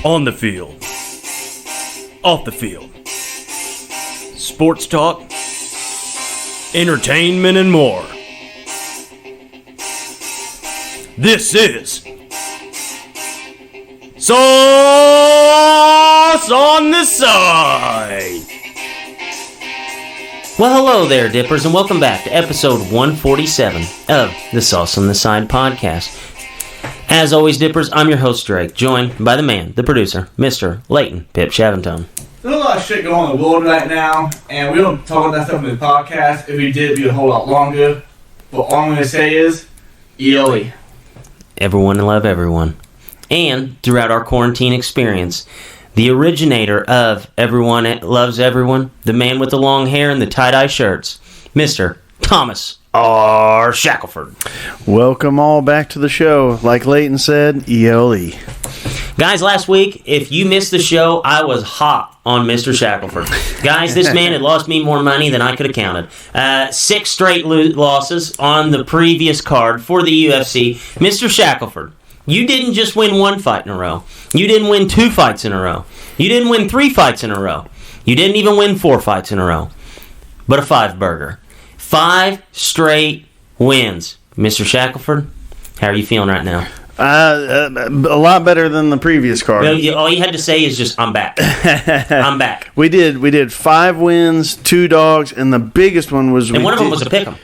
On the field, off the field, sports talk, entertainment, and more. This is Sauce on the Side. Well, hello there, Dippers, and welcome back to episode 147 of the Sauce on the Side podcast. As always, Dippers, I'm your host, Drake, joined by the man, the producer, Mr. Leighton Pip Shaventone. There's a lot of shit going on in the world right now, and we don't talk about that stuff in the podcast. If we did, it'd be a whole lot longer. But all I'm going to say is, ELE. Everyone love everyone. And throughout our quarantine experience, the originator of Everyone Loves Everyone, the man with the long hair and the tie-dye shirts, Mr. Thomas R. Shackleford. Welcome all back to the show. Like Leighton said, ELE. Guys, last week, if you missed the show, I was hot on Mr. Shackleford. Guys, this man had lost me more money than I could have counted. 6 straight losses on the previous card for the UFC. Mr. Shackleford, you didn't just win 1 fight in a row. You didn't win 2 fights in a row. You didn't win 3 fights in a row. You didn't even win 4 fights in a row. But a 5-burger. 5 straight wins. Mr. Shackleford, how are you feeling right now? A lot better than the previous card. All you had to say is just, I'm back. I'm back. We did 5 wins, 2 dogs, and the biggest one was... And one of them was a pick'em.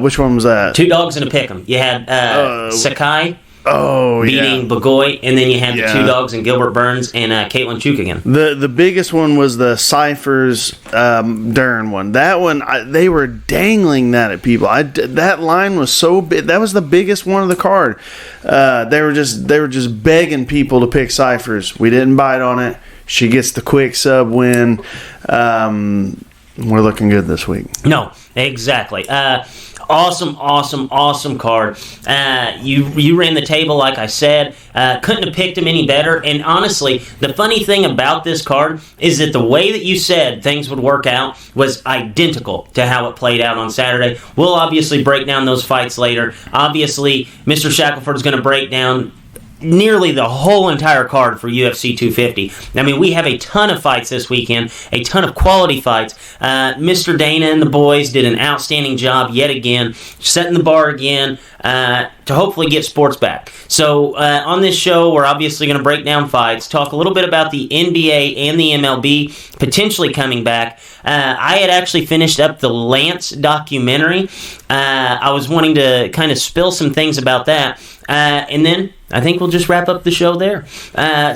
Which one was that? 2 dogs and a pick'em. You had Sakai beating Bagoy, and then you had the 2 dogs and Gilbert Burns and Caitlin Chukagian. The biggest one was the Cyphers Dern one. That one, they were dangling that at people. That line was so big. That was the biggest one of the card. They were just begging people to pick Cyphers. We didn't bite on it. She gets the quick sub win. We're looking good this week. No, exactly. Awesome card. You ran the table like I said. Couldn't have picked him any better. And honestly, the funny thing about this card is that the way that you said things would work out was identical to how it played out on Saturday. We'll obviously break down those fights later. Obviously, Mr. Shackleford is going to break down nearly the whole entire card for UFC 250. I mean, we have a ton of fights this weekend, a ton of quality fights. Mr. Dana and the boys did an outstanding job yet again, setting the bar again to hopefully get sports back. So on this show, we're obviously going to break down fights, talk a little bit about the NBA and the MLB potentially coming back. I had actually finished up the Lance documentary. I was wanting to kind of spill some things about that. And then I think we'll just wrap up the show there.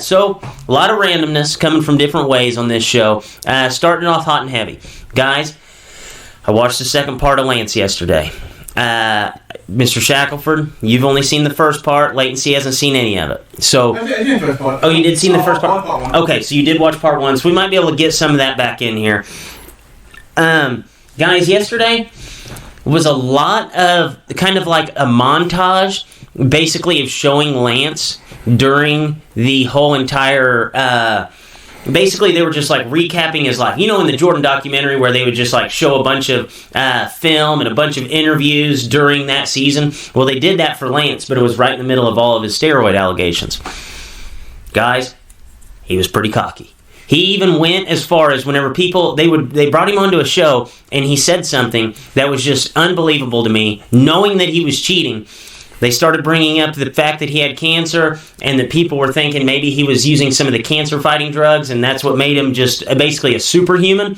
So, a lot of randomness coming from different ways on this show. Starting off hot and heavy. Guys, I watched the second part of Lance yesterday. Mr. Shackleford, you've only seen the first part. Leighton C hasn't seen any of it. So, I did the first part. Oh, you did see the first part? Part 1. Okay, so you did watch part 1. So we might be able to get some of that back in here. Guys, yesterday was a lot of kind of like a montage, basically, of showing Lance during the whole entire... basically, they were just like recapping his life. You know, in the Jordan documentary where they would just like show a bunch of film and a bunch of interviews during that season? Well, they did that for Lance, but it was right in the middle of all of his steroid allegations. Guys, he was pretty cocky. He even went as far as whenever people, they brought him onto a show and he said something that was just unbelievable to me, knowing that he was cheating. They started bringing up the fact that he had cancer and that people were thinking maybe he was using some of the cancer-fighting drugs and that's what made him just basically a superhuman.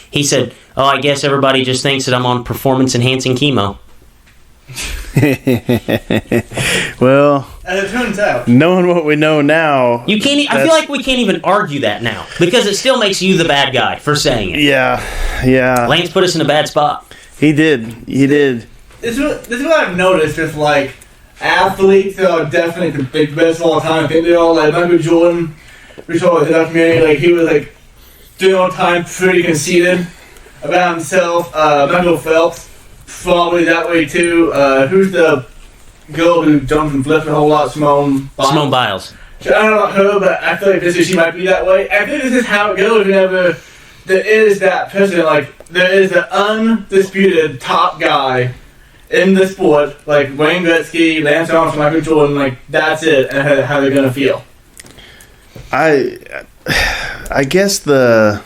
He said, oh, I guess everybody just thinks that I'm on performance-enhancing chemo. Well, as it turns out, knowing what we know now, I feel like we can't even argue that now because it still makes you the bad guy for saying it. Yeah. Lance put us in a bad spot. He did. This is what I've noticed. Just like athletes are definitely the big best of all time. I think they're all like Michael Jordan. We saw the documentary. Like he was like doing all time pretty conceited about himself. Michael Phelps probably that way too. Who's the girl who jumps and flips a whole lot? Simone Biles. I don't know about her, but I feel like she might be that way. I think this is how it goes whenever there is that person. Like there is an undisputed top guy in the sport, like Wayne Gretzky, Lance Armstrong, Michael Jordan. Like that's it, and how they're gonna feel. I guess the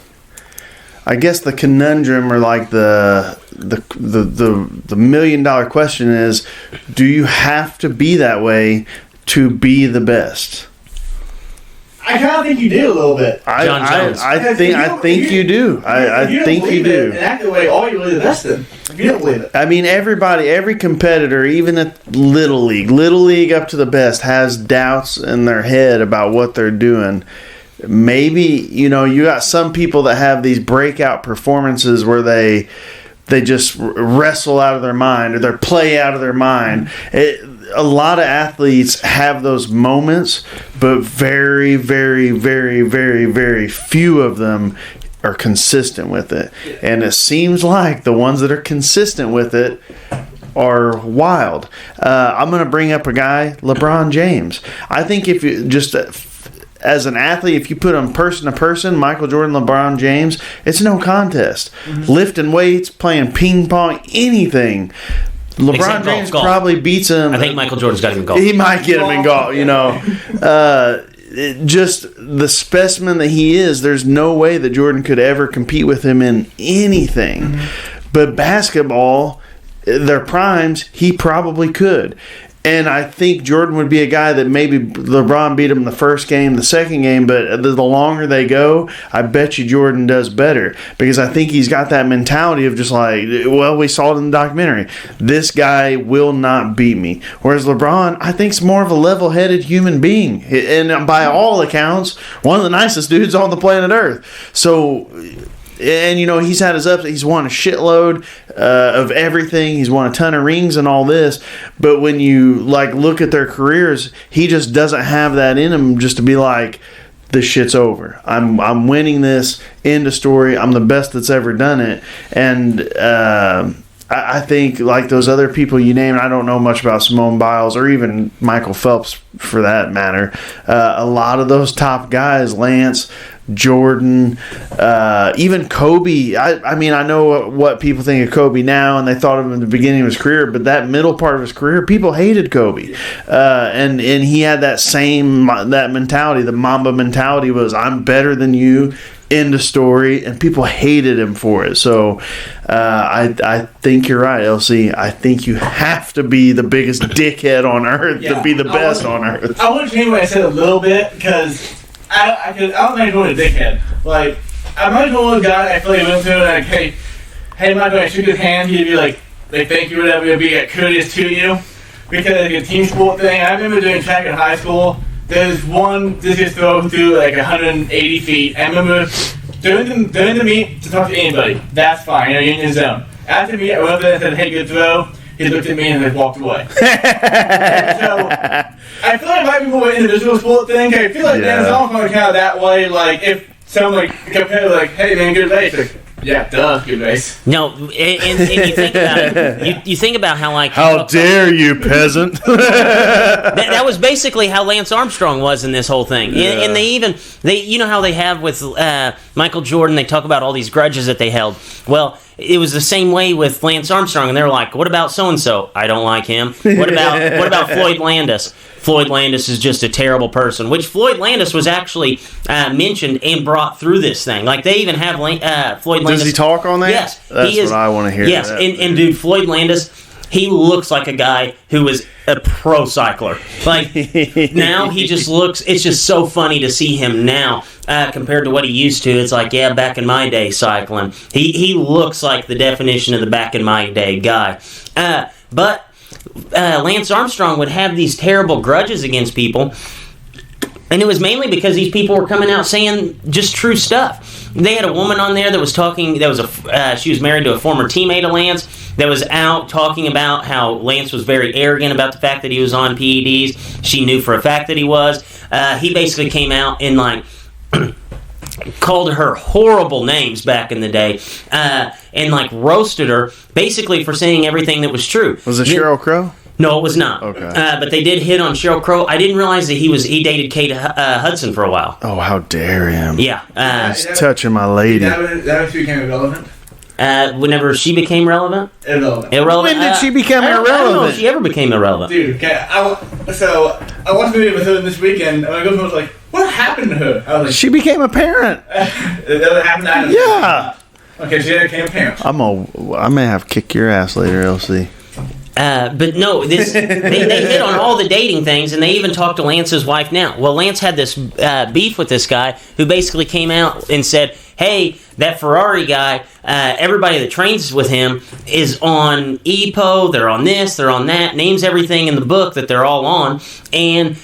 conundrum, or like the $1 million question is, do you have to be that way to be the best? I kind of think you do a little bit. I think you do. I think you do. And act the way all you really the best in. If you don't believe it. I mean, every competitor, even at Little League up to the best, has doubts in their head about what they're doing. Maybe, you got some people that have these breakout performances where they just wrestle out of their mind, or they play out of their mind. A lot of athletes have those moments, but very, very, very, very, very few of them are consistent with it. And it seems like the ones that are consistent with it are wild. I'm going to bring up a guy, LeBron James. I think if you just... as an athlete, if you put them person to person, Michael Jordan, LeBron James, it's no contest. Mm-hmm. Lifting weights, playing ping pong, anything. LeBron James probably beats him. I think Michael Jordan's got him in golf. He might get him in golf, just the specimen that he is, there's no way that Jordan could ever compete with him in anything. Mm-hmm. But basketball, their primes, he probably could. And I think Jordan would be a guy that maybe LeBron beat him the first game, the second game, but the longer they go, I bet you Jordan does better. Because I think he's got that mentality of just like, well, we saw it in the documentary. This guy will not beat me. Whereas LeBron, I think, is more of a level-headed human being. And by all accounts, one of the nicest dudes on the planet Earth. So... and, he's had his ups. He's won a shitload of everything. He's won a ton of rings and all this. But when you, look at their careers, he just doesn't have that in him just to be like, this shit's over. I'm winning this. End of story. I'm the best that's ever done it. And I think, like those other people you named, I don't know much about Simone Biles or even Michael Phelps for that matter. A lot of those top guys, Lance, Jordan, even Kobe. I mean, I know what people think of Kobe now, and they thought of him in the beginning of his career, but that middle part of his career, people hated Kobe. And he had that mentality, the Mamba mentality was, I'm better than you, end of story, and people hated him for it. So I think you're right, LC. I think you have to be the biggest dickhead on earth to be the best on earth. I want to change what I said a little bit, because I don't think I'm a dickhead. I'm not one of those guys I feel like I went to and hey, Michael, I shook his hand, he'd be like, thank you, whatever, he'd be courteous to you. Because a team sport thing, I remember doing track in high school. There's one discus throw through 180 feet. I remember during the meet to talk to anybody. That's fine, you're in your zone. After the meet, I went up there and said, hey, good throw. He looked at me and walked away. And so, I feel like it might be more an individual sport thing. I feel like Dan is all kind of that way. If someone compared, hey man, good race. Yeah, duh, good race. No, and you think about it. You think about how how dare you, peasant? that was basically how Lance Armstrong was in this whole thing. Yeah. And they you know how they have with Michael Jordan. They talk about all these grudges that they held. Well, it was the same way with Lance Armstrong, and they're like, "What about so and so? I don't like him. What about Floyd Landis? Floyd Landis is just a terrible person." Which Floyd Landis was actually mentioned and brought through this thing. They even have Floyd Landis. Does he talk on that? Yes, that's what I want to hear. Yes, and dude, Floyd Landis, he looks like a guy who is a pro cycler. Now he just looks. It's just so funny to see him now compared to what he used to. It's back in my day cycling. He looks like the definition of the back in my day guy. But Lance Armstrong would have these terrible grudges against people, and it was mainly because these people were coming out saying just true stuff. They had a woman on there that was talking. She was married to a former teammate of Lance that was out talking about how Lance was very arrogant about the fact that he was on PEDs. She knew for a fact that he was. He basically came out and called her horrible names back in the day, and roasted her basically for saying everything that was true. Was it Sheryl Crow? No, it was not. Okay. But they did hit on Sheryl Crow. I didn't realize that he dated Kate Hudson for a while. Oh, how dare him! Yeah, he's touching my lady. That she became irrelevant. Whenever she became relevant. Irrelevant. When did she become irrelevant? I don't know if she ever became irrelevant. Dude, I watched the movie with her this weekend, and my girlfriend was like, What happened to her? I was like, She became a parent. that happened to Adam. Yeah. Okay, she became a parent. I may have to kick your ass later, LC. But no, they hit on all the dating things, and they even talked to Lance's wife now. Well, Lance had this beef with this guy who basically came out and said, hey, that Ferrari guy, everybody that trains with him is on EPO, they're on this, they're on that, names everything in the book that they're all on, and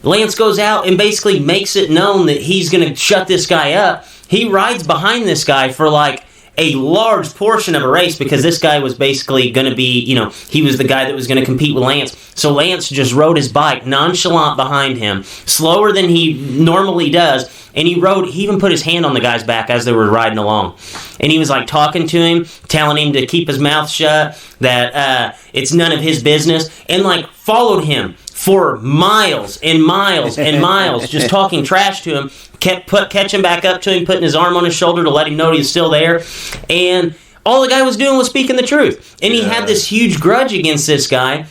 Lance goes out and basically makes it known that he's going to shut this guy up. He rides behind this guy for like a large portion of a race because this guy was basically going to be, he was the guy that was going to compete with Lance. So Lance just rode his bike nonchalant behind him, slower than he normally does. And he even put his hand on the guy's back as they were riding along. And he was like talking to him, telling him to keep his mouth shut, that it's none of his business, and like followed him for miles and miles and miles, just talking trash to him, catching back up to him, putting his arm on his shoulder to let him know he was still there. And all the guy was doing was speaking the truth. And he had this huge grudge against this guy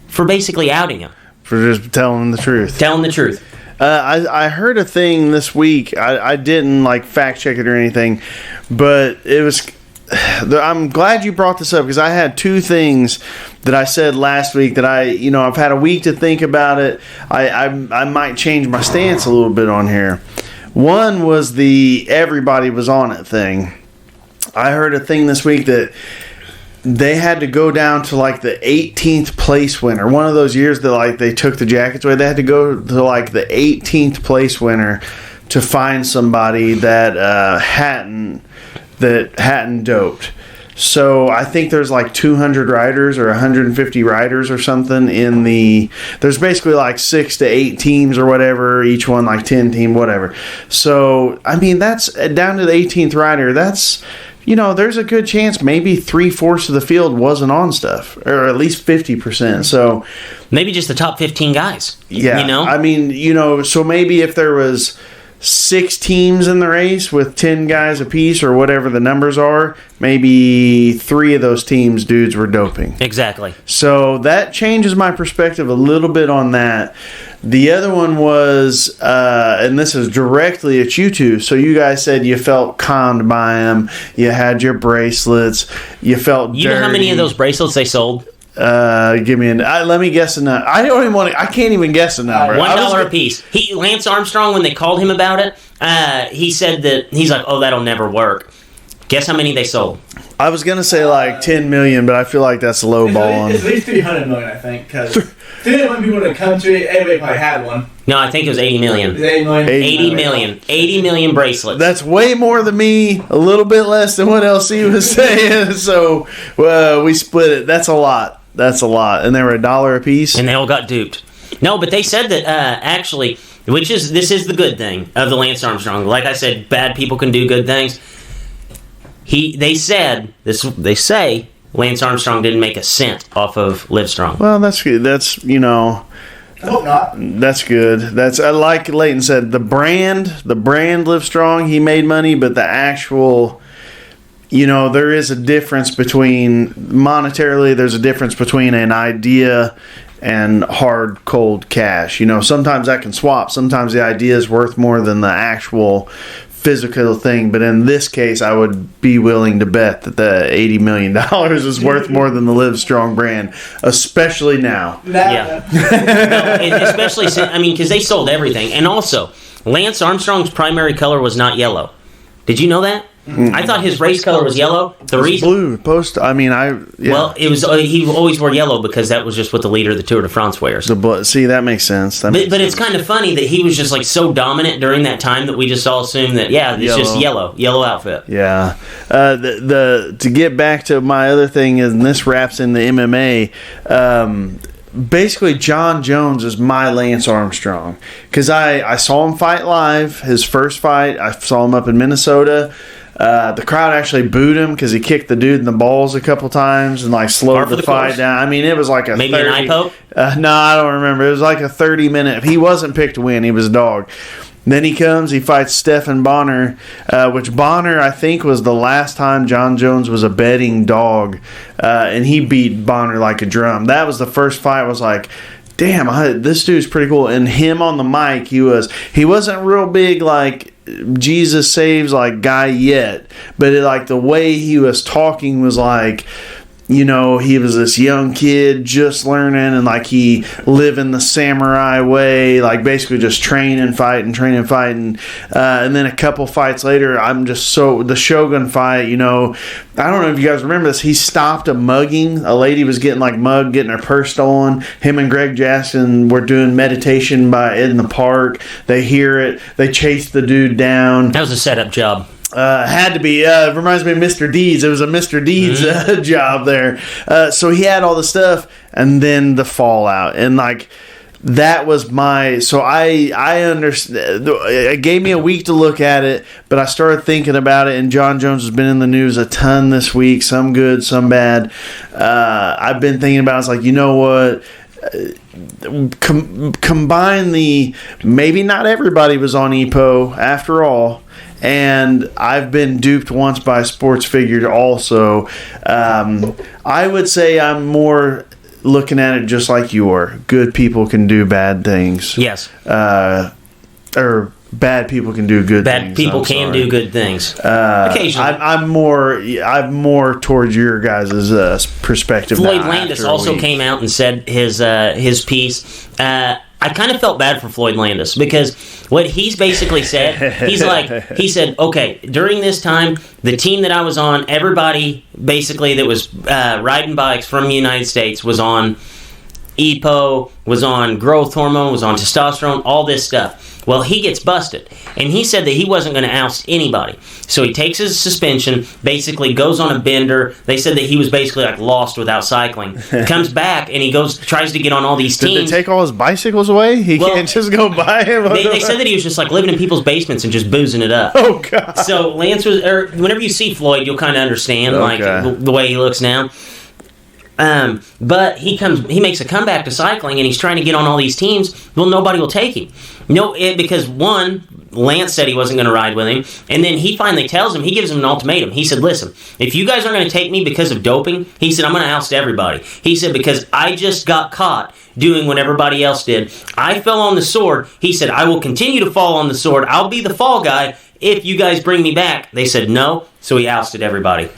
for basically outing him. For just telling him the truth. Telling the truth. I heard a thing this week. I didn't like fact check it or anything, but it was. I'm glad you brought this up because I had two things that I said last week that I've had a week to think about it. I might change my stance a little bit on here. One was the everybody was on it thing. I heard a thing this week that they had to go down to like the 18th place winner. One of those years that like they took the jackets away. They had to go to like the 18th place winner to find somebody that hadn't doped. So I think there's like 200 riders or 150 riders or something there's basically like 6 to 8 teams or whatever, each one like 10 team, whatever. So, I mean, that's down to the 18th rider. That's, there's a good chance maybe 3/4 of the field wasn't on stuff, or at least 50%. So maybe just the top 15 guys. Yeah. I mean, so maybe if there was 6 teams in the race with 10 guys apiece or whatever the numbers are, maybe 3 of those teams dudes were doping. Exactly. So that changes my perspective a little bit on that. The other one was, and this is directly at you two, so you guys said you felt conned by them, you had your bracelets, you felt dirty. You know how many of those bracelets they sold? Give me let me guess a number. I can't even guess a number. $1 a piece. Lance Armstrong, when they called him about it, he said that he's like, oh, that'll never work. Guess how many they sold? I was gonna say like 10 million, but I feel like that's low balling. It's at least 300 million, I think, because 300 million people in the country, everybody probably had one. No, I think it was 80 million. 80 million. 80 million. 80 million bracelets. That's way more than me, a little bit less than what LC was saying. So we split it. That's a lot. And they were $1 a piece. And they all got duped. No, but they said that actually, this is the good thing of the Lance Armstrong. Like I said, bad people can do good things. They say Lance Armstrong didn't make a cent off of Livestrong. Well, that's good. I hope not. That's good. That's like Leighton said, the brand Livestrong, he made money, but the actual, there is a difference monetarily, there's a difference between an idea and hard, cold cash. Sometimes that can swap. Sometimes the idea is worth more than the actual physical thing. But in this case, I would be willing to bet that the $80 million is worth more than the Livestrong brand, especially now. Yeah. No, especially, because they sold everything. And also, Lance Armstrong's primary color was not yellow. Did you know that? I thought his race color was yellow. Blue. Well, it was. He always wore yellow because that was just what the leader of the Tour de France wears. See, that makes sense. But it's kind of funny that he was just like so dominant during that time that we just all assumed that it's just yellow outfit. Yeah. To get back to my other thing, and this wraps in the MMA. Basically, John Jones is my Lance Armstrong because I saw him fight live. His first fight, I saw him up in Minnesota. The crowd actually booed him because he kicked the dude in the balls a couple times and like slowed the fight down. I mean, it was like maybe 30, an eye poke. No, I don't remember. It was like a 30-minute. He wasn't picked to win. He was a dog. Then he fights Stephan Bonner, which Bonner, I think, was the last time John Jones was a betting dog, and he beat Bonner like a drum. That was the first fight. I was like, damn, this dude's pretty cool. And him on the mic, he wasn't real big like Jesus saves like guy yet, but like the way he was talking was like, you know, he was this young kid just learning, and like he living the samurai way, like basically just training, fighting. And then a couple fights later, the Shogun fight, you know, I don't know if you guys remember this. He stopped a mugging. A lady was getting like mugged, getting her purse stolen. Him and Greg Jackson were doing meditation in the park. They hear it. They chase the dude down. That was a setup job. Had to be. It reminds me of Mr. Deeds. It was a Mr. Deeds job there. So he had all the stuff, and then the fallout, and like that was my. So I understand. It gave me a week to look at it, but I started thinking about it, and John Jones has been in the news a ton this week. Some good, some bad. I've been thinking about it. It's like, you know what? Combine the maybe not everybody was on EPO after all. And I've been duped once by sports figures also. I would say I'm more looking at it just like you are. Good people can do bad things. Yes. Or bad people can do good things. Bad people can do good things. Occasionally. I'm more towards your guys' perspective. Floyd Landis also came out and said his piece. I kind of felt bad for Floyd Landis because what he's basically said, he said, okay, during this time, the team that I was on, everybody basically that was riding bikes from the United States was on EPO, was on growth hormone, was on testosterone, all this stuff. Well, he gets busted, and he said that he wasn't going to oust anybody. So he takes his suspension, basically goes on a bender. They said that he was basically like lost without cycling. Comes back, and he tries to get on all these teams. Did they take all his bicycles away? He can't just go buy him? They said that he was just like living in people's basements and just boozing it up. Oh, God. So Lance was, whenever you see Floyd, you'll kind of understand like the way he looks now. But he makes a comeback to cycling, and he's trying to get on all these teams. Well, nobody will take him. Because one, Lance said he wasn't going to ride with him, and then he finally tells him, he gives him an ultimatum. He said, listen, if you guys aren't going to take me because of doping, he said, I'm going to oust everybody. He said, because I just got caught doing what everybody else did. I fell on the sword. He said, I will continue to fall on the sword. I'll be the fall guy if you guys bring me back. They said no, so he ousted everybody.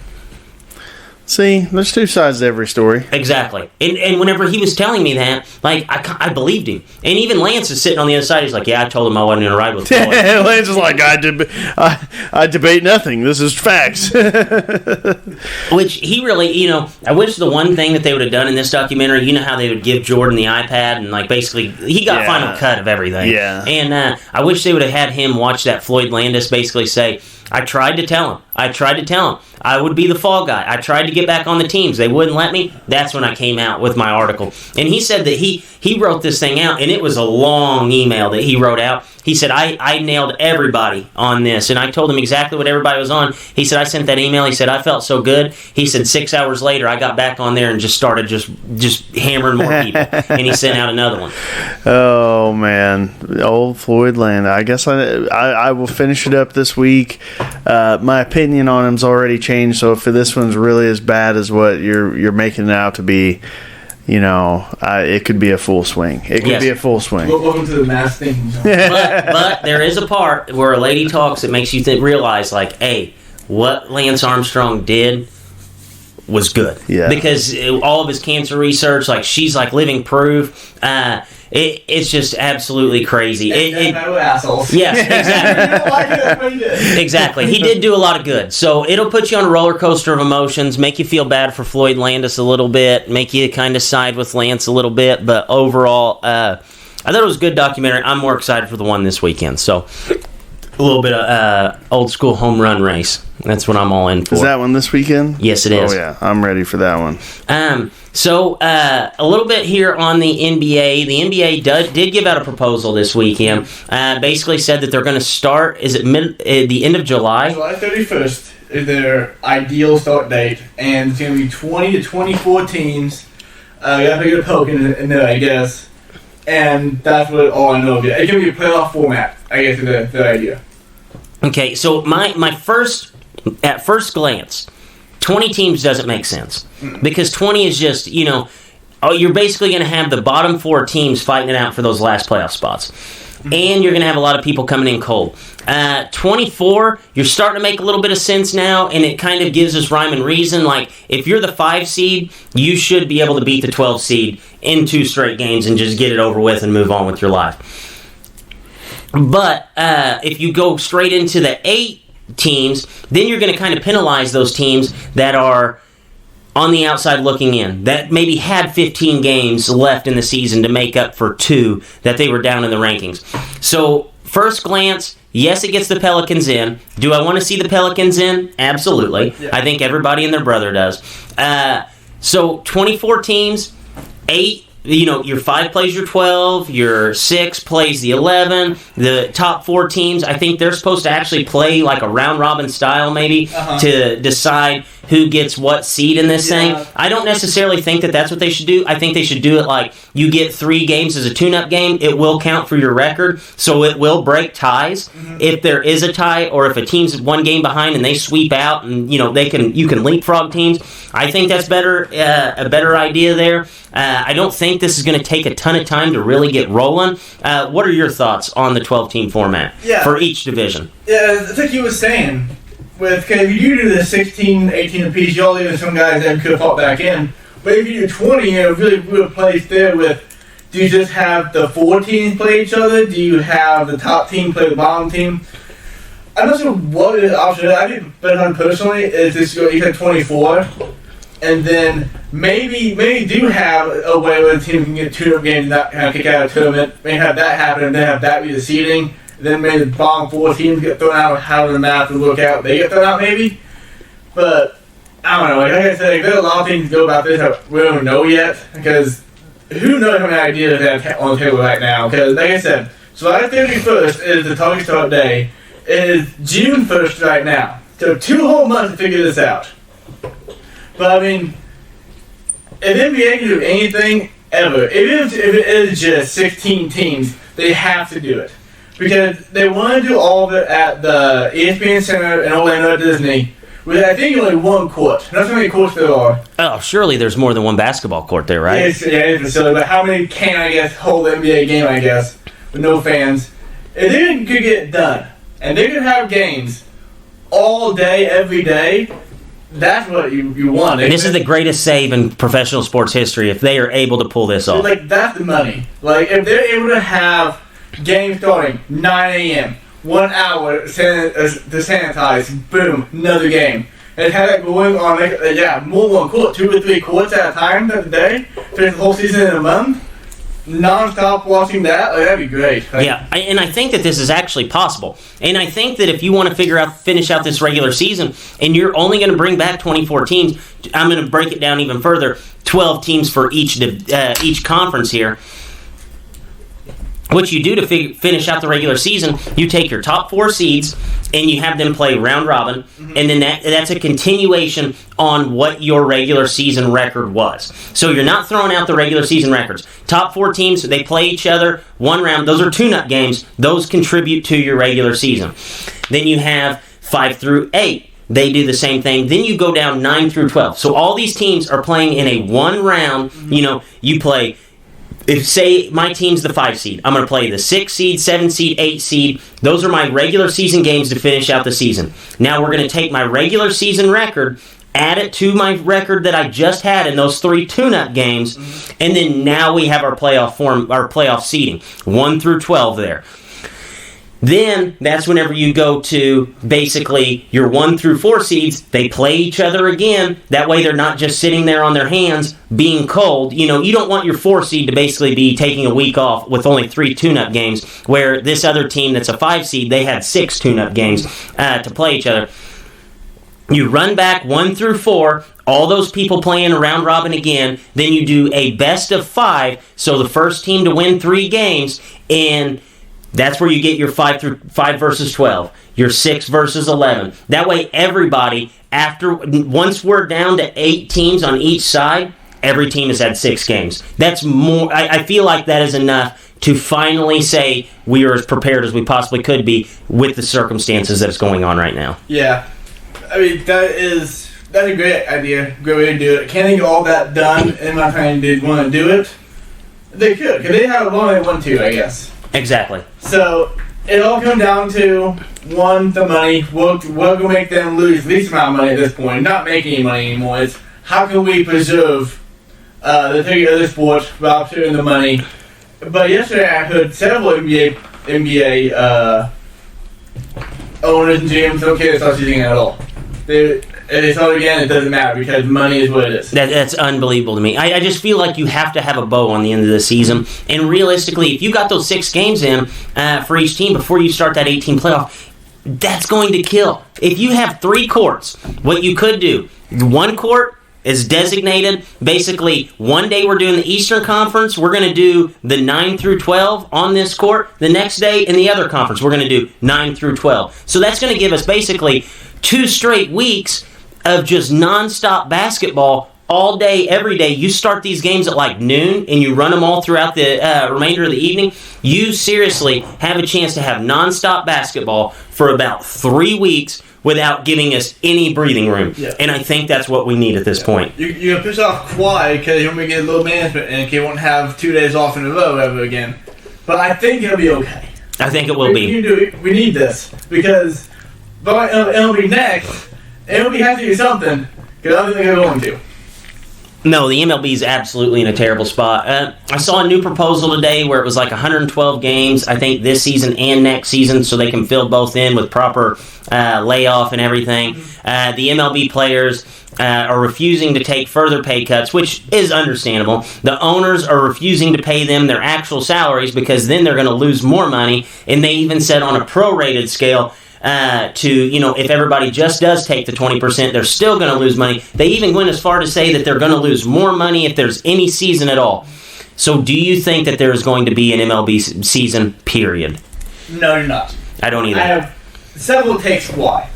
See, there's two sides to every story. Exactly. And whenever he was telling me that, like, I believed him. And even Lance is sitting on the other side. He's like, yeah, I told him I wasn't going to ride with Floyd. Lance is like, I debate nothing. This is facts. Which he really, I wish the one thing that they would have done in this documentary, how they would give Jordan the iPad and, like, basically, he got final cut of everything. Yeah. And I wish they would have had him watch that Floyd Landis basically say, I tried to tell him. I would be the fall guy. I tried to get back on the teams. They wouldn't let me. That's when I came out with my article. And he said that he wrote this thing out, and it was a long email that he wrote out. He said, I nailed everybody on this, and I told him exactly what everybody was on. He said, I sent that email. He said, I felt so good. He said, 6 hours later, I got back on there and just started just hammering more people. And he sent out another one. Oh, man. Old Floyd Landis. I guess I will finish it up this week. My opinion on him's already changed, so if this one's really as bad as what you're making it out to be, it could be a full swing. It could be a full swing. Welcome to the mass thing. But there is a part where a lady talks that makes you realize, like, hey, what Lance Armstrong did was good. Yeah. Because all of his cancer research, like, she's like living proof. It's just absolutely crazy. Assholes. Yes, exactly. Exactly. He did do a lot of good. So it'll put you on a roller coaster of emotions, make you feel bad for Floyd Landis a little bit, make you kind of side with Lance a little bit. But overall, I thought it was a good documentary. I'm more excited for the one this weekend. So a little bit of old school home run race. That's what I'm all in for. Is that one this weekend? Yes, it is. Oh, yeah. I'm ready for that one. So a little bit here on the NBA. The NBA did give out a proposal this weekend. Basically said that they're going to start, is it the end of July? July 31st is their ideal start date. And it's going to be 20 to 24 teams. You got to get a poke in there, I guess. And that's all I know of it. It's going to be a playoff format, I guess, is the idea. Okay, so at first glance, 20 teams doesn't make sense. Because 20 is just, you're basically going to have the bottom 4 teams fighting it out for those last playoff spots. And you're going to have a lot of people coming in cold. 24, you're starting to make a little bit of sense now, and it kind of gives us rhyme and reason. Like, if you're the 5 seed, you should be able to beat the 12 seed in 2 straight games and just get it over with and move on with your life. But if you go straight into the 8 teams, then you're going to kind of penalize those teams that are on the outside looking in, that maybe had 15 games left in the season to make up for 2 that they were down in the rankings. So, first glance, yes, it gets the Pelicans in. Do I want to see the Pelicans in? Absolutely. Yeah. I think everybody and their brother does. So, 24 teams, 8, your 5 plays your 12, your 6 plays the 11. The top 4 teams, I think they're supposed to actually play like a round-robin style maybe to decide who gets what seed in this thing. I don't necessarily think that that's what they should do. I think they should do it like you get 3 games as a tune-up game. It will count for your record, so it will break ties if there is a tie, or if a team's 1 game behind and they sweep out and you can leapfrog teams. I think that's better, a better idea there. I don't think this is going to take a ton of time to really get rolling. What are your thoughts on the 12-team format for each division? Yeah, it's like you were saying. If you do the 16, 18 apiece, you'll leave some guys that could have fought back in. But if you do 20, really good place there with, do you just have the 4 teams play each other? Do you have the top team play the bottom team? I'm not sure what the option is. I think better one personally is just go each at 24. And then maybe do have a way where the team can get 2 games and not kind of kick out a tournament. Maybe have that happen and then have that be the seeding. Then maybe the bottom 4 teams get thrown out, how the math would work out. They get thrown out maybe. But, I don't know. Like I said, there's a lot of things to go about this that we don't know yet. Because who knows how many ideas they have on the table right now. Because, like I said, July 31st is the target start day. It is June 1st right now. So 2 whole months to figure this out. But, I mean, if NBA can do anything ever, even if it is just 16 teams, they have to do it. Because they want to do all of it at the ESPN Center in Orlando at Disney, with I think only 1 court. Not how many courts there are. Oh, surely there's more than 1 basketball court there, right? It's a facility, but how many can, I guess, hold the NBA game, I guess, with no fans? If they could get it done, and they could have games all day, every day, that's what you want. This is the greatest save in professional sports history if they are able to pull this off. Like, that's the money. Like, if they're able to have game starting 9 a.m., 1 hour to sanitize, boom, another game. And have that going on, more than 1 court, 2 or 3 courts at a time that day, finish the whole season in a month. Non-stop watching that, that'd be great. And I think that this is actually possible. And I think that if you want to finish out this regular season, and you're only going to bring back 24 teams, I'm going to break it down even further, 12 teams for each conference here. What you do to finish out the regular season, you take your top 4 seeds and you have them play round robin, and then that's a continuation on what your regular season record was. So you're not throwing out the regular season records. Top 4 teams, they play each other 1 round. Those are tune-up games. Those contribute to your regular season. Then you have 5 through 8. They do the same thing. Then you go down 9 through 12. So all these teams are playing in a 1 round. You play... If, say, my team's the 5 seed, I'm going to play the 6 seed, 7 seed, 8 seed. Those are my regular season games to finish out the season. Now we're going to take my regular season record, add it to my record that I just had in those 3 tune-up games, and then now we have our playoff seeding, 1 through 12 there. Then, that's whenever you go to, basically, your 1 through 4 seeds, they play each other again. That way they're not just sitting there on their hands being cold. You don't want your 4 seed to basically be taking a week off with only 3 tune-up games, where this other team that's a 5 seed, they had 6 tune-up games to play each other. You run back 1 through 4, all those people playing a round robin again, then you do a best of 5, so the first team to win 3 games, and... that's where you get your 5 versus 12, your 6 versus 11. That way, everybody, once we're down to 8 teams on each side, every team has had 6 games. That's more. I feel like that is enough to finally say we are as prepared as we possibly could be with the circumstances that is going on right now. Yeah, I mean that is that's a great idea, great way to do it. Can they get all that done in my time they want to do it? They could, because they have one they want to, I guess. Exactly. So it all comes down to, one, the money. What will make them lose the least amount of money at this point? Not making any money anymore. It's how can we preserve the integrity of the sport without sharing the money? But yesterday I heard several NBA owners and GMs don't care to start using it at all. They thought again, it doesn't matter because money is what it is. That's unbelievable to me. I just feel like you have to have a bow on the end of the season. And realistically, if you got those 6 games in for each team before you start that 18 playoff, that's going to kill. If you have 3 courts, what you could do, one court is designated. Basically, one day we're doing the Eastern Conference. We're going to do the 9 through 12 on this court. The next day in the other conference, we're going to do 9 through 12. So that's going to give us basically 2 straight weeks of just nonstop basketball all day, every day. You start these games at like noon and you run them all throughout the remainder of the evening. You seriously have a chance to have nonstop basketball for about 3 weeks without giving us any breathing room. Yeah. And I think that's what we need at this point. You're going to piss off Kawhi because you want to get a little management and he won't have 2 days off in a row ever again. But I think it'll be okay. I think it will be. We need this because by MLB next, MLB has to do something because I don't think they're going to. No, the MLB is absolutely in a terrible spot. I saw a new proposal today where it was like 112 games, I think this season and next season, so they can fill both in with proper layoff and everything. The MLB players are refusing to take further pay cuts, which is understandable. The owners are refusing to pay them their actual salaries because then they're going to lose more money, and they even said on a prorated scale, if everybody just does take the 20%, they're still going to lose money. They even went as far to say that they're going to lose more money if there's any season at all. So do you think that there's going to be an MLB season, period? No, you're not. I don't either. I have several takes why.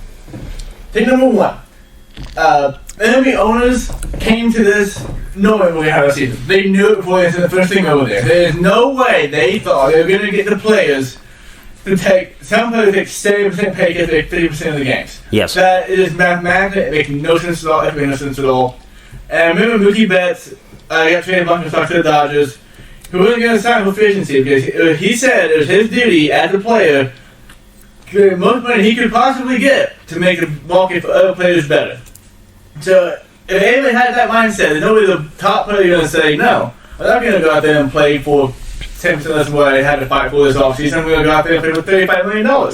Take number 1. MLB owners came to this knowing we're going to have a season. They knew it before they said the first thing over there. There's no way they thought they were going to get the players to take, some players take 70% pay cut, take 50% of the games. Yes. That is mathematically making no sense at all. It makes no sense at all. And I remember Mookie Betts got traded a bunch of stuff to the Dodgers, who wasn't going to sign for free agency because he said it was his duty as a player to get the most money he could possibly get to make the market for other players better. So if anybody had that mindset, then nobody the top player is going to say, no, I'm not going to go out there and play for 10% less than what I had to fight for this offseason. I'm going to go out there and play for $35 million.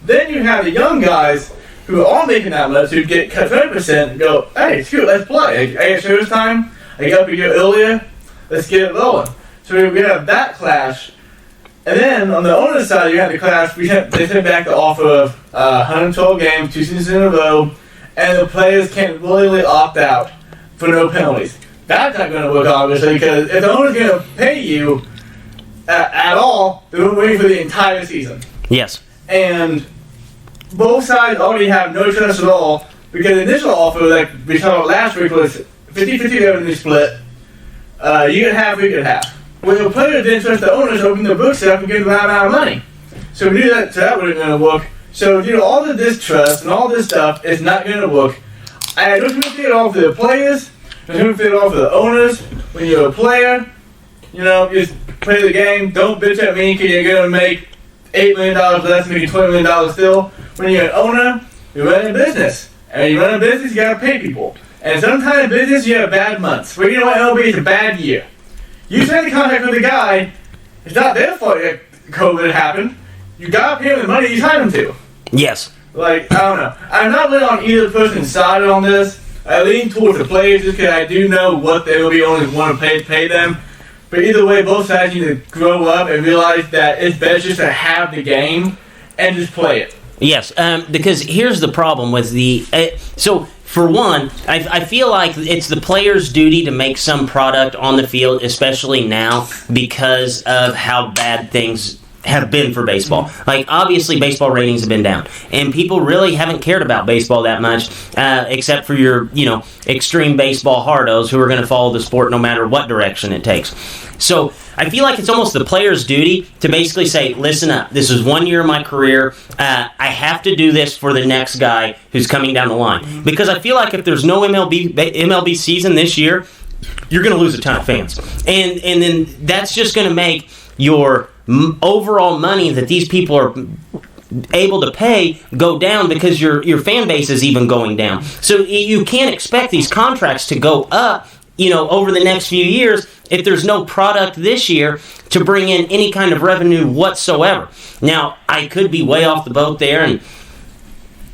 Then you have the young guys who are making that much who get cut 30% and go, hey, screw it, let's play. I get service time. I got up a year earlier. Let's get it rolling. So we have that clash. And then on the owner side, you have the clash. They sent back the offer of 112 games, 2 seasons in a row, and the players can willingly opt out for no penalties. That's not going to work, obviously, because if the owner's going to pay you at all, they're waiting for the entire season. Yes. And both sides already have no trust at all because the initial offer, like we talked about last week, was 50-50 revenue split. You get half, we get half. When the players didn't trust the owners, open their books up and give them that amount of money. So we knew that, so that wasn't going to work. So due to all the distrust and all this stuff, it's not going to work. I don't think it all for the players. I don't think it all for the owners. When you're a player, you just play the game. Don't bitch at me because you're going to make $8 million less, maybe $20 million still. When you're an owner, you're running a business. And when you run a business, you got to pay people. And sometimes in business, you have bad months. Well, you know what, MLB is a bad year. You signed a contract with a guy, it's not their fault that COVID happened. You got to pay them the money you signed them to. Yes. I don't know. I'm not really on either person's side on this. I lean towards the players just because I do know what the MLB owners want to pay them. But either way, both sides need to grow up and realize that it's better just to have the game and just play it. Yes, because here's the problem with the... so, for one, I feel like it's the player's duty to make some product on the field, especially now, because of how bad things have been for baseball. Like, obviously, baseball ratings have been down, and people really haven't cared about baseball that much, except for your, extreme baseball hardos who are going to follow the sport no matter what direction it takes. So I feel like it's almost the player's duty to basically say, listen up, this is 1 year of my career. I have to do this for the next guy who's coming down the line. Because I feel like if there's no MLB season this year, you're going to lose a ton of fans. And then that's just going to make your overall money that these people are able to pay go down because your fan base is even going down. So you can't expect these contracts to go up, over the next few years if there's no product this year to bring in any kind of revenue whatsoever. Now, I could be way off the boat there, and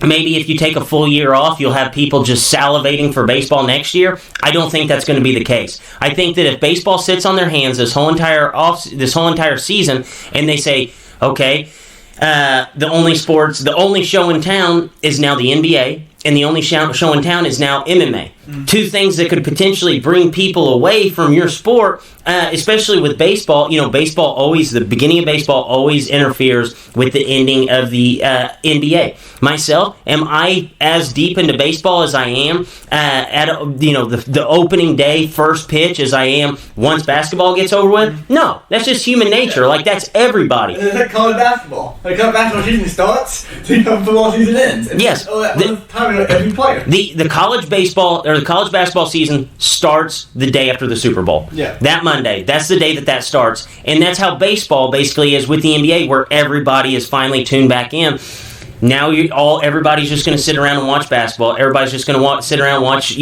maybe if you take a full year off, you'll have people just salivating for baseball next year. I don't think that's going to be the case. I think that if baseball sits on their hands this whole entire season, and they say, okay, the only show in town is now the NBA, and the only show in town is now MMA. Two things that could potentially bring people away from your sport, especially with baseball. The beginning of baseball always interferes with the ending of the NBA. Myself, am I as deep into baseball as I am at the opening day first pitch as I am once basketball gets over with? No, that's just human nature. Like, that's everybody. It's like college basketball. Like, college basketball season starts, the football season ends. And yes. Every player. The college baseball or the college basketball season starts the day after the Super Bowl. Yeah. That Monday. That's the day that starts. And that's how baseball basically is with the NBA, where everybody is finally tuned back in. Now everybody's just going to sit around and watch basketball. Everybody's just going to sit around and watch,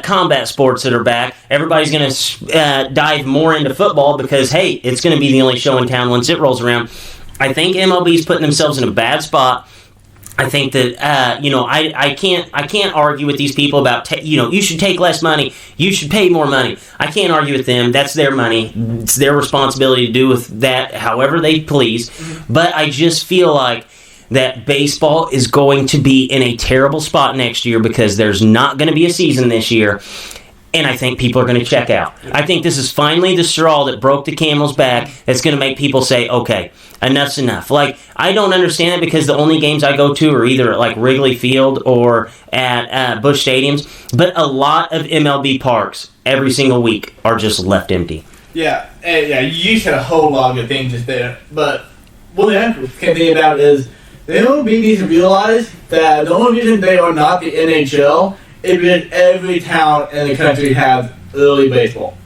combat sports that are back. Everybody's going to dive more into football because, hey, it's going to be the only show in town once it rolls around. I think MLB's putting themselves in a bad spot. I think that I can't argue with these people about you should take less money, you should pay more money. I can't argue with them. That's their money. It's their responsibility to do with that however they please. But I just feel like that baseball is going to be in a terrible spot next year because there's not going to be a season this year. And I think people are going to check out. I think this is finally the straw that broke the camel's back that's going to make people say, okay, enough's enough. Like, I don't understand it because the only games I go to are either at, like, Wrigley Field or at Busch Stadiums. But a lot of MLB parks every single week are just left empty. Yeah, you said a whole lot of good things just there. But one thing I can't think about is the MLB needs to realize that the only reason they are not the NHL is because every town in the country has Little League Baseball.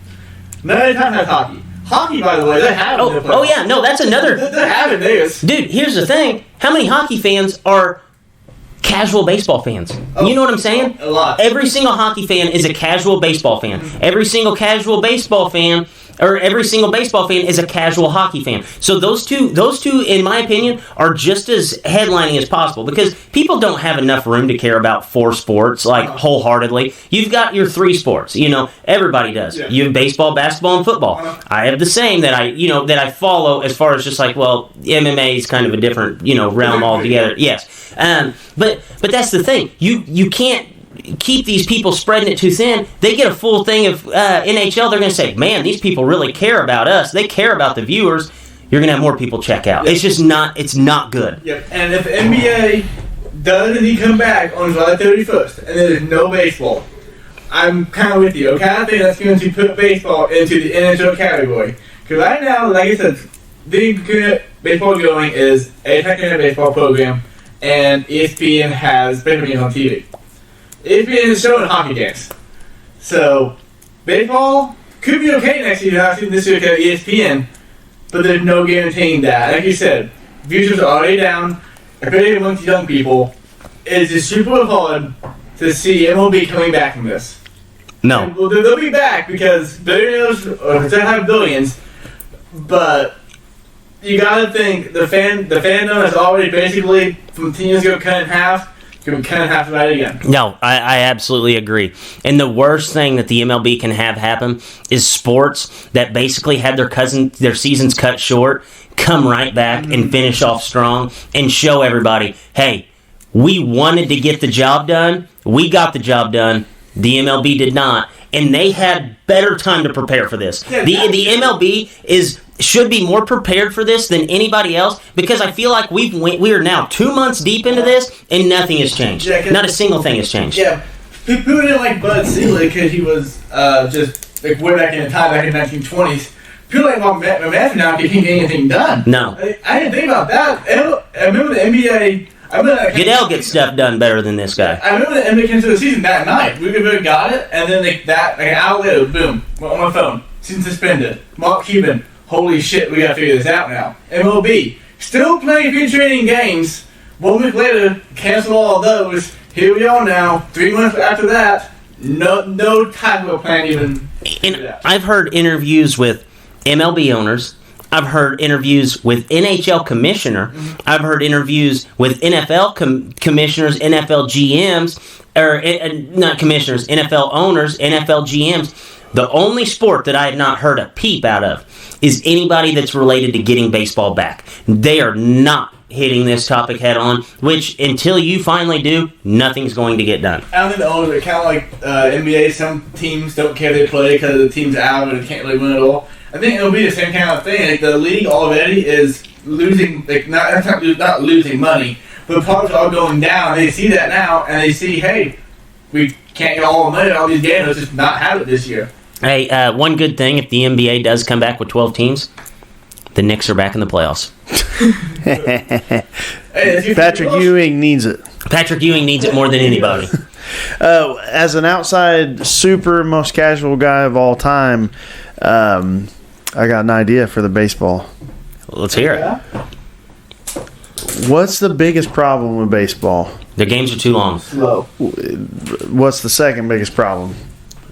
Not every town has hockey. Hockey, by the way, they have it. Oh yeah, no, that's another... They have it there. Dude, here's the thing. How many hockey fans are casual baseball fans? You know what I'm saying? A lot. Every single hockey fan is a casual baseball fan. Every single casual baseball fan... or every single baseball fan is a casual hockey fan. So those two, in my opinion, are just as headlining as possible because people don't have enough room to care about 4 sports, like, wholeheartedly. You've got your 3 sports, everybody does. Yeah. You have baseball, basketball, and football. I have the same that I follow as far as just like, well, MMA is kind of a different, realm altogether. Yes. But that's the thing. You can't keep these people spreading it too thin. They get a full thing of NHL, they're going to say, man, these people really care about us. They care about the viewers. You're going to have more people check out. Yep. It's not good. Yep. And if the NBA does indeed come back on July 31st and there's no baseball, I'm kind of with you. Okay, I think that's going to put baseball into the NHL category. Because right now, like I said, the baseball going is a second baseball program, and ESPN has baseball on TV. ESPN is showing hockey games. So, baseball could be okay next year. I've seen this year at ESPN, but there's no guaranteeing that. Like you said, views are already down, especially amongst young people. It's just super hard to see MLB coming back from this. No. And, well, they'll be back because billionaires are still have billions, but you gotta think the fandom has already basically, from 10 years ago, cut in half. Can kind of have to write it again. No, I absolutely agree. And the worst thing that the MLB can have happen is sports that basically had their seasons cut short come right back and finish off strong and show everybody, hey, we wanted to get the job done. We got the job done. The MLB did not. And they had better time to prepare for this. Yeah, the MLB is should be more prepared for this than anybody else, because I feel like we are now 2 months deep into this and nothing has changed. Yeah, not a single thing has changed. Yeah, people didn't like Bud Selig because he was just like way back in the time, back in the 1920s. People like McMahon now because he can't get anything done. No. I didn't think about that. I remember the NBA. Goodell gets stuff done better than this guy. I remember the NBA came to the season that night. We got it, and then like an hour later, boom, on my phone, season suspended. Mark Cuban, holy shit, we gotta figure this out now. MLB, still playing free training games. 1 week later, cancel all of those. Here we are now. 3 months after that, no type of plan even. And I've heard interviews with MLB owners. I've heard interviews with NHL commissioner. I've heard interviews with NFL commissioners, NFL GMs, or not commissioners, NFL owners, NFL GMs. The only sport that I have not heard a peep out of is anybody that's related to getting baseball back. They are not hitting this topic head on, which until you finally do, nothing's going to get done. I don't think the owners are kind of like NBA. Some teams don't care if they play because the team's out and they can't really win at all. I think it'll be the same kind of thing. Like the league already is losing, like not losing money, but profits are going down. They see that now, and they see, hey, we can't get all the money out of these games. Let's just not have it this year. Hey, one good thing, if the NBA does come back with 12 teams, the Knicks are back in the playoffs. Patrick Ewing needs it. Patrick Ewing needs it more than anybody. As an outside, super most casual guy of all time, I got an idea for the baseball. Let's hear it. What's the biggest problem with baseball? Their games are too long. Slow. What's the second biggest problem?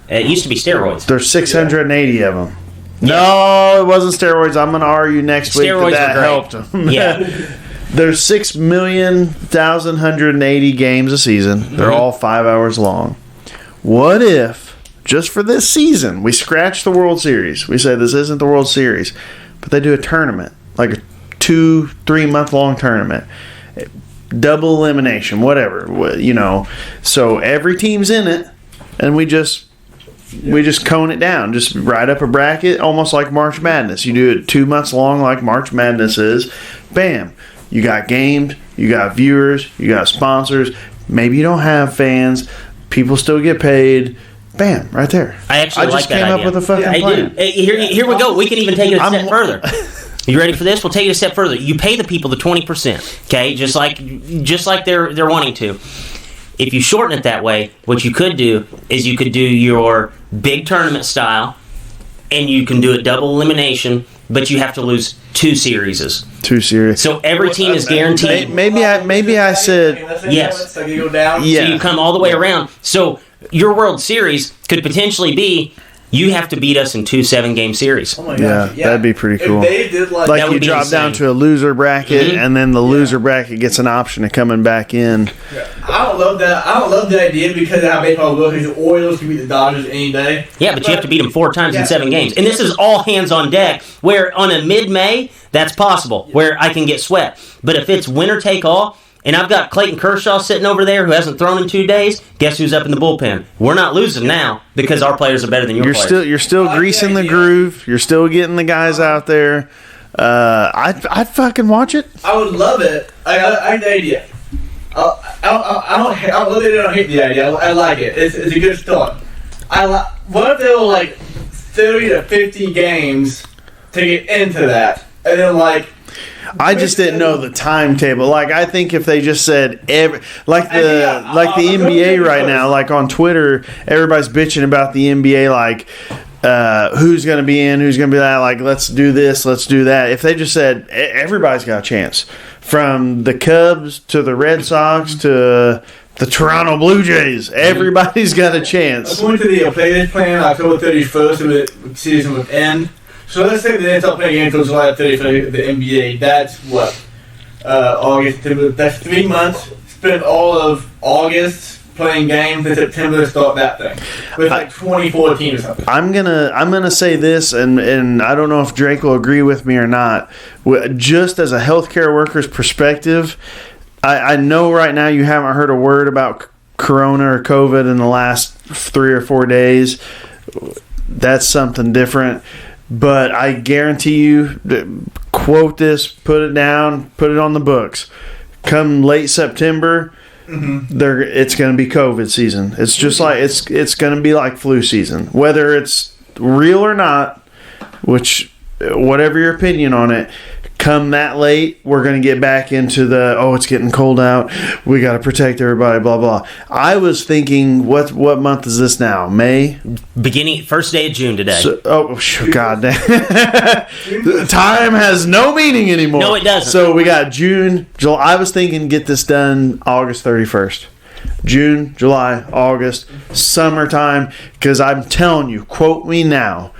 It used to be steroids. There's 680 of them. No, it wasn't steroids. I'm going to argue next week Steroids that were helped great. them. Yeah. There's 6,180 games a season. They're all 5 hours long. What if, just for this season, we scratch the World Series? We say this isn't the World Series, but they do a tournament, like a 2-3 month long tournament, double elimination, whatever, you know. So every team's in it, and we just cone it down. Just write up a bracket, almost like March Madness. You do it 2 months long, like March Madness is. Bam. You got games, you got viewers, you got sponsors. Maybe you don't have fans. People still get paid. Bam, right there. I just came up with a fucking plan. Hey, here we go. We can even take it a step further. You ready for this? We'll take it a step further. You pay the people the 20%, okay? Just like they're wanting to. If you shorten it that way, what you could do is you could do your big tournament style, and you can do it double elimination, but you have to lose 2 series. 2 series. So every team is guaranteed. Maybe I said yes. So you go down. Yeah. So you come all the way around. So your World Series could potentially be you have to beat us in 2 7-game series. Oh my Yeah, gosh. that'd be pretty cool. If they did Like That you would be drop down insane. to a loser bracket, Mhm. and then the loser bracket gets an option of coming back in. I don't love that. I don't love the idea because of how baseball works. The Orioles can beat the Dodgers any day. Yeah, but you have to beat them 4 times in 7 games. And this is all hands on deck, where on a mid-May, that's possible, where I can get swept. But if it's winner take all, and I've got Clayton Kershaw sitting over there who hasn't thrown in 2 days, guess who's up in the bullpen? We're not losing now because our players are better than your players. You're still greasing the groove. You're still getting the guys out there. I'd fucking watch it. I would love it. I like the idea. I don't love it. I don't hate the idea. I like it. It's a good start. What if there were like 30 to 50 games to get into that, and then like. I just didn't know the timetable. Like, I think if they just said the NBA right now, like on Twitter, everybody's bitching about the NBA, like who's going to be in, who's going to be out. Like, let's do this, let's do that. If they just said everybody's got a chance, from the Cubs to the Red Sox to the Toronto Blue Jays, everybody's got a chance. According to the players plan, October 31st, the season would end. So let's say they start playing games until July 30th for the NBA. That's what? August, September. That's 3 months. Spend all of August playing games in September to start that thing. With like 2014 or something. I'm gonna say this, and I don't know if Drake will agree with me or not. Just as a healthcare worker's perspective, I know right now you haven't heard a word about Corona or COVID in the last 3 or 4 days. That's something different. but I guarantee you, quote this, put it down, put it on the books. Come late September, it's going to be COVID season. It's just like it's going to be like flu season, whether it's real or not. Which, whatever your opinion on it, come that late, we're going to get back into it's getting cold out. We got to protect everybody, blah, blah. I was thinking, what month is this now? May? First day of June today. God damn. Time has no meaning anymore. No, it doesn't. So we got June, July. I was thinking get this done August 31st. June, July, August, summertime. Because I'm telling you, quote me now,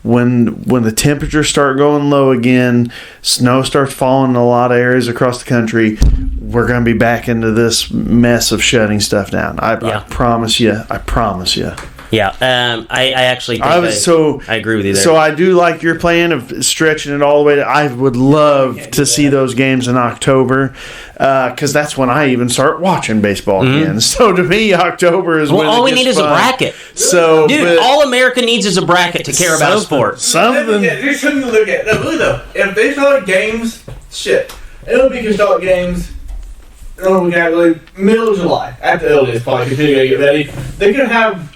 when the temperatures start going low again, snow starts falling in a lot of areas across the country, we're going to be back into this mess of shutting stuff down. I promise you. I promise you. Yeah, I actually think I agree with you there. So I do like your plan of stretching it all the way. I would love to see those games in October because that's when I even start watching baseball again. So to me, October is when all we gets need is a fun. bracket. So, dude, all America needs is a bracket to care about a sport. There's something to look at. No, really though, if they start games, it'll be start games. We got middle of July at the earliest, probably continue to get ready. They could have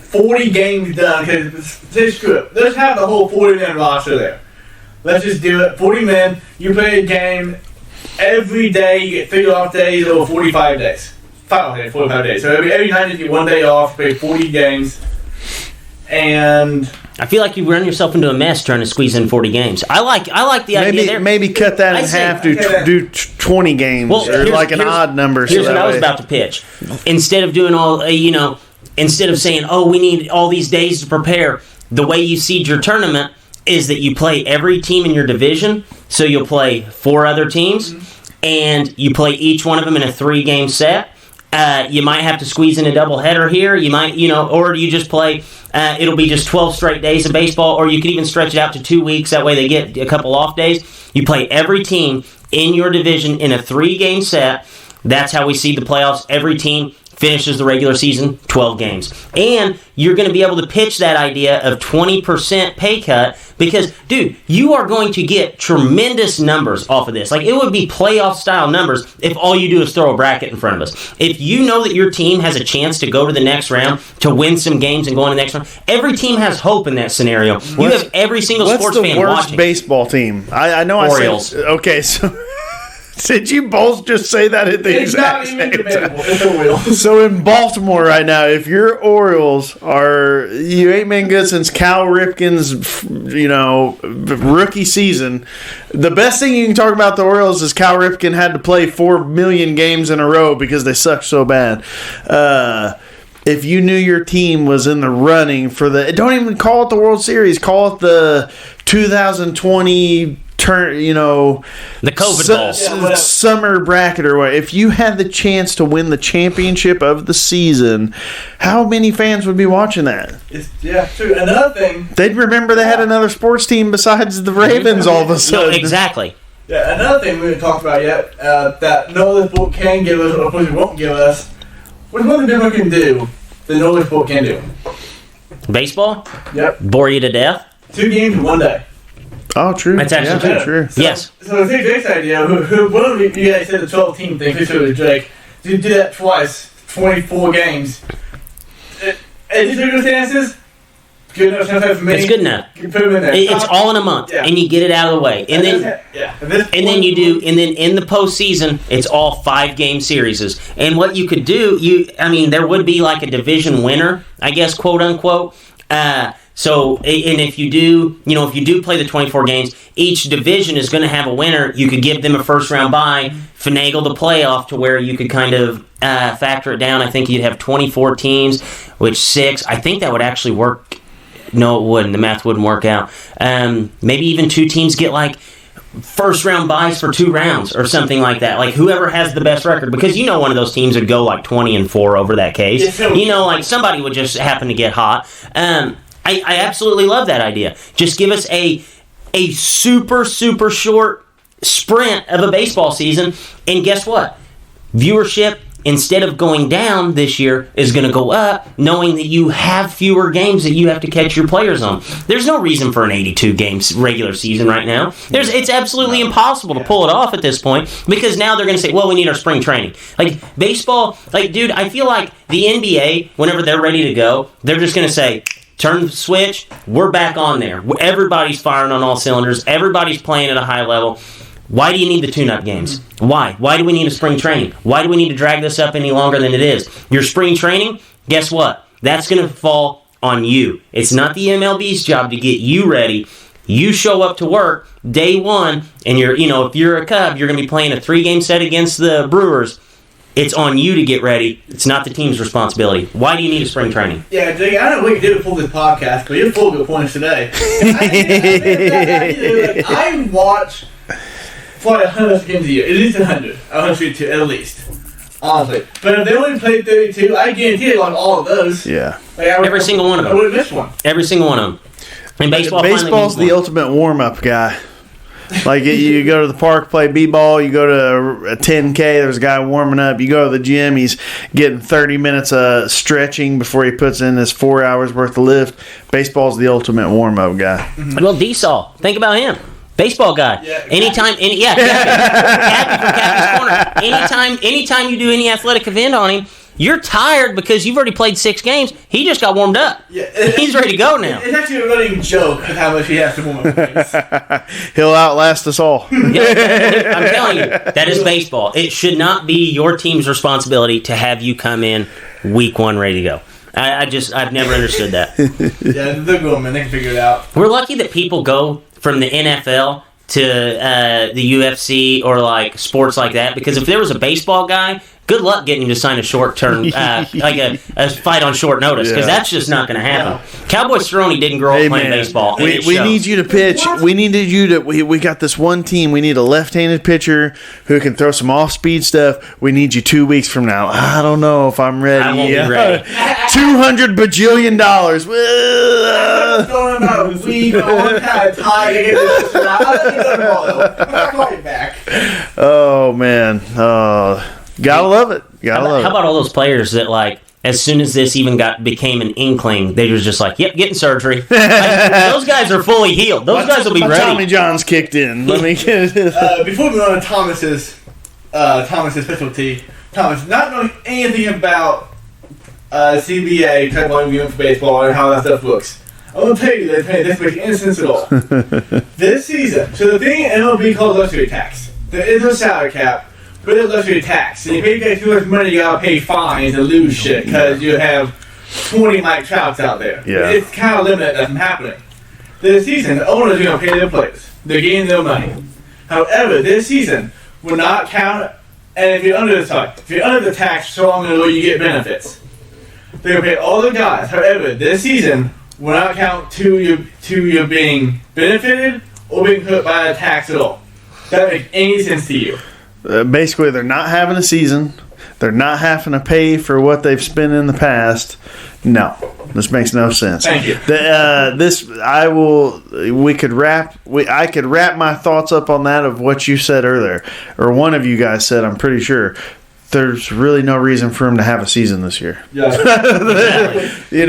40 games done because let's have the whole 40-man roster there. Let's just do it. 40 men. You play a game every day. You get 3 off days over 45 days. 45 days. So every night you get 1 day off. Play 40 games. And I feel like you run yourself into a mess trying to squeeze in 40 games. I like the idea there. Maybe cut that in half. Do 20 games or like an odd number. Here's what I was about to pitch. Instead of doing all instead of saying, we need all these days to prepare, the way you seed your tournament is that you play every team in your division. So you'll play 4 other teams, and you play each one of them in a 3-game set. You might have to squeeze in a doubleheader here. You might, or you just play, it'll be just 12 straight days of baseball, or you could even stretch it out to 2 weeks. That way they get a couple off days. You play every team in your division in a 3-game set. That's how we seed the playoffs. Every team finishes the regular season, 12 games. And you're going to be able to pitch that idea of 20% pay cut because, dude, you are going to get tremendous numbers off of this. Like, it would be playoff-style numbers if all you do is throw a bracket in front of us. If you know that your team has a chance to go to the next round, to win some games and go on the next round, every team has hope in that scenario. You have every single sports fan watching. What's the worst baseball team? I know Orioles. I said... Okay, so... Did you both just say that at the exact same time? It's a wheel. So in Baltimore right now, if your Orioles you ain't been good since Cal Ripken's, rookie season. The best thing you can talk about the Orioles is Cal Ripken had to play 4 million games in a row because they suck so bad. If you knew your team was in the running for don't even call it the World Series, call it the 2020 the COVID Bowl. Summer bracket or what. If you had the chance to win the championship of the season, how many fans would be watching that? True. Another thing, they'd remember they had another sports team besides the Ravens all of a sudden. No, exactly. Yeah, another thing we haven't talked about yet that no other sport can give us, or opposing won't give us. What's one thing different can do that no other sport can do? Baseball? Yep. Bore you to death? 2 games in 1 day. Oh, true. That's actually true. Yes. So the next idea, one of you guys said the 12-team thing, Chris was Drake, to do that twice, 24 games. In these circumstances, good enough for me. It's good enough. You put them in there. It's all in a month, and you get it out of the way. And then you do, and then in the postseason, it's all 5-game series. And what you could do, there would be like a division winner, I guess, quote unquote. So, and if you do play the 24 games, each division is going to have a winner. You could give them a first-round bye, finagle the playoff to where you could kind of factor it down. I think you'd have 24 teams, which 6. I think that would actually work. No, it wouldn't. The math wouldn't work out. Maybe even 2 teams get, like, first-round buys for 2 rounds or something like that. Like, whoever has the best record. Because one of those teams would go, like, 20-4 over that case. Like, somebody would just happen to get hot. I absolutely love that idea. Just give us a super, super short sprint of a baseball season, and guess what? Viewership instead of going down this year, is going to go up, knowing that you have fewer games that you have to catch your players on. There's no reason for an 82 games regular season right now. It's absolutely impossible to pull it off at this point, because now they're going to say, well, we need our spring training. Like baseball, like dude, I feel like the NBA, whenever they're ready to go, they're just going to say, turn the switch, we're back on there. Everybody's firing on all cylinders. Everybody's playing at a high level. Why do you need the tune-up games? Why? Why do we need a spring training? Why do we need to drag this up any longer than it is? Your spring training, guess what? That's going to fall on you. It's not the MLB's job to get you ready. You show up to work day one, and if you're a Cub, you're going to be playing a 3-game set against the Brewers. It's on you to get ready. It's not the team's responsibility. Why do you need a spring training? Yeah, Jake, I don't know what you did before this podcast, but you're full of good points today. I watch probably 100 games a year. At least 100. 102 at least. Honestly. But if they only played 32, I guarantee they won all of those. Yeah. Every single one of them. I would have missed one. Every single one of them. And baseball's the ultimate warm-up guy. Like you go to the park, play b-ball. You go to a 10K. There's a guy warming up. You go to the gym. He's getting 30 minutes of stretching before he puts in his 4 hours worth of lift. Baseball's the ultimate warm-up guy. Mm-hmm. Well, D-Saw, think about him. Baseball guy. Yeah, anytime you do any athletic event on him, you're tired because you've already played 6 games. He just got warmed up. Yeah, he's ready to go now. It's actually a running joke of how much he has to warm up. He'll outlast us all. Yeah, I'm telling you, that is baseball. It should not be your team's responsibility to have you come in week 1 ready to go. I've never understood that. Yeah, they're good, man. They can figure it out. We're lucky that people go from the NFL to the UFC or like sports like that, because if there was a baseball guy, good luck getting him to sign a short-term, like a fight on short notice, because that's just not going to happen. Yeah. Cowboy Cerrone didn't grow up playing baseball. We need you to pitch. What? We got this one team. We need a left-handed pitcher who can throw some off-speed stuff. We need you 2 weeks from now. I don't know if I'm ready. I won't be ready. $200 bajillion. Oh man. Gotta love it. How about all those players that, like, as soon as this even became an inkling, they were just like, yep, getting surgery. Those guys are fully healed. Those guys will be ready. Tommy John's kicked in. Let me get it. Before we go on to Thomas's specialty, Thomas, not knowing anything about CBA, type of agreement for baseball, and how that stuff looks, I'm going to tell you that this makes any sense at all. This season, so the thing in MLB called luxury tax. There is a salary cap, but it's luxury tax. And if you pay too much money, you got to pay fines and lose shit because you have 20 Mike Trouts out there. Yeah. It's kind of limited that from happening. This season, the owners are going to pay their players. They're getting their money. However, this season will not count. And if you're under the tax so long ago, you get benefits. They're going to pay all the guys. However, this season will not count to you being benefited or being hurt by a tax at all. Does that make any sense to you? Basically, they're not having a season. They're not having to pay for what they've spent in the past. No, this makes no sense. Thank you. I could wrap my thoughts up on that of what you said earlier, or one of you guys said. I'm pretty sure. There's really no reason for him to have a season this year. Yeah, exactly.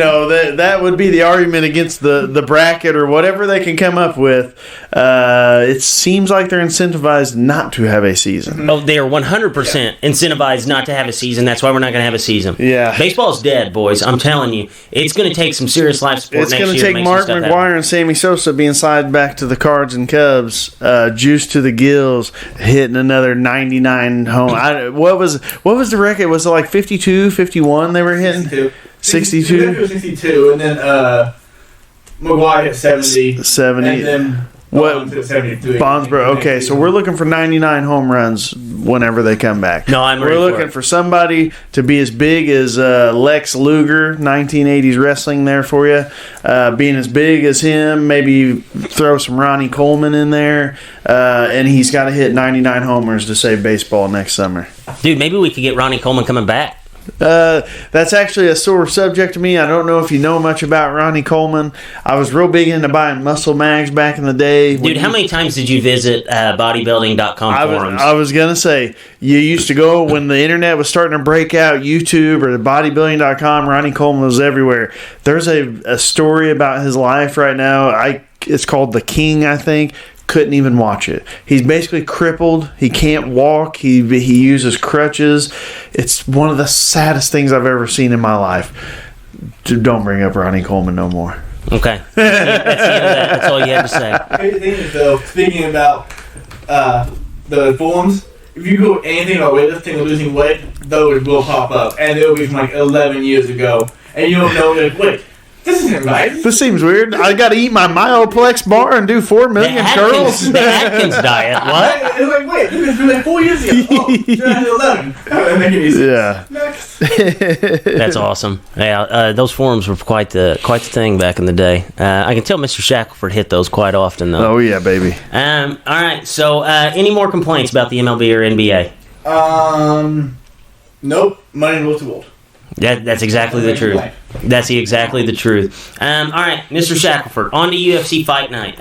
That would be the argument against the bracket or whatever they can come up with. It seems like they're incentivized not to have a season. Oh, they are 100% incentivized not to have a season. That's why we're not going to have a season. Yeah, baseball's dead, boys. I'm telling you, it's going to take some serious life support. It's going to take Mark McGwire and Sammy Sosa being signed back to the Cards and Cubs, juice to the gills, hitting another 99 home. What was the record? Was it like 52, 51 they were hitting? 62? 62, and then McGwire hit 70. 70. And then Bonds hit 73. Bonsborough. Okay, so we're looking for 99 home runs whenever they come back. No, I'm ready. We're looking for somebody to be as big as Lex Luger, 1980s wrestling there for you. Being as big as him, maybe throw some Ronnie Coleman in there. And he's got to hit 99 homers to save baseball next summer. Dude, maybe we could get Ronnie Coleman coming back. That's actually a sore subject to me. I don't know if you know much about Ronnie Coleman. I was real big into buying muscle mags back in the day. Dude, how many times did you visit bodybuilding.com forums? I was going to say, you used to go when the internet was starting to break out, YouTube or the bodybuilding.com, Ronnie Coleman was everywhere. There's a story about his life right now. It's called The King, I think. Couldn't even watch it. He's basically crippled. He can't walk. He uses crutches. It's one of the saddest things I've ever seen in my life. Don't bring up Ronnie Coleman no more. Okay. That's the end of that. That's all you had to say. Crazy thing is, though, speaking about the forums, if you go anything about weightlifting or losing weight, those will pop up. And they'll be from like 11 years ago. And you don't know, like, wait. This isn't right. This seems weird. I got to eat my Myoplex bar and do 4 million curls. The Atkins diet. What? It's like, wait, this was like 4 years ago. Oh, you're at 11. Oh, make it easy. Yeah. Next. That's awesome. Yeah, those forums were quite the thing back in the day. I can tell Mr. Shackleford hit those quite often, though. Oh, yeah, baby. All right. So, any more complaints about the MLB or NBA? Nope. Money rules the world. That's exactly the truth. That's exactly the truth. All right, Mr. Shackleford, on to UFC Fight Night.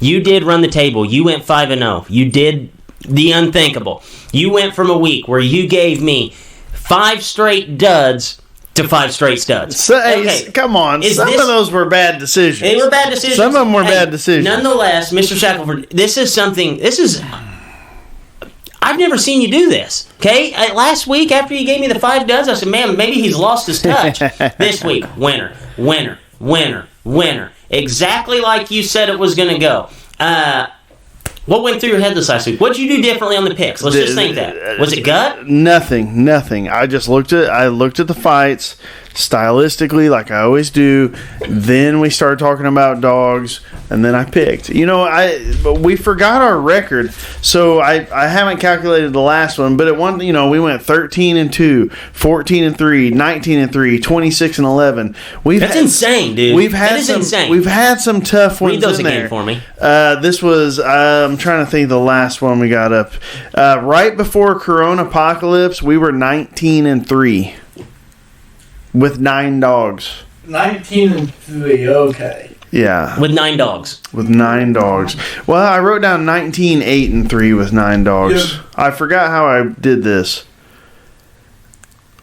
You did run the table. You went 5-0. You did the unthinkable. You went from a week where you gave me 5 straight duds to 5 straight studs. So, hey, come on. Some of those were bad decisions. They were bad decisions. Some of them were bad decisions. Nonetheless, Mr. Shackleford, I've never seen you do this, okay? Last week, after you gave me the 5 duds, I said, man, maybe he's lost his touch. This week, winner, winner, winner, winner. Exactly like you said it was going to go. What went through your head this last week? What did you do differently on the picks? Let's just think that. Was it gut? Nothing. I just looked at the fights stylistically like I always do. Then we started talking about dogs, and then I picked. But we forgot our record, so I haven't calculated the last one. But we went 13-2, 14-3, 19-3, 26-11. That's insane, dude. Insane. We've had some tough ones. Read those in again there. For me. This was I'm trying to think the last one we got up right before Corona Apocalypse. We were 19-3. With 9 dogs. 19-3, okay. Yeah. With 9 dogs. With 9 dogs. Well, I wrote down 19-8-3 with 9 dogs. Yeah. I forgot how I did this.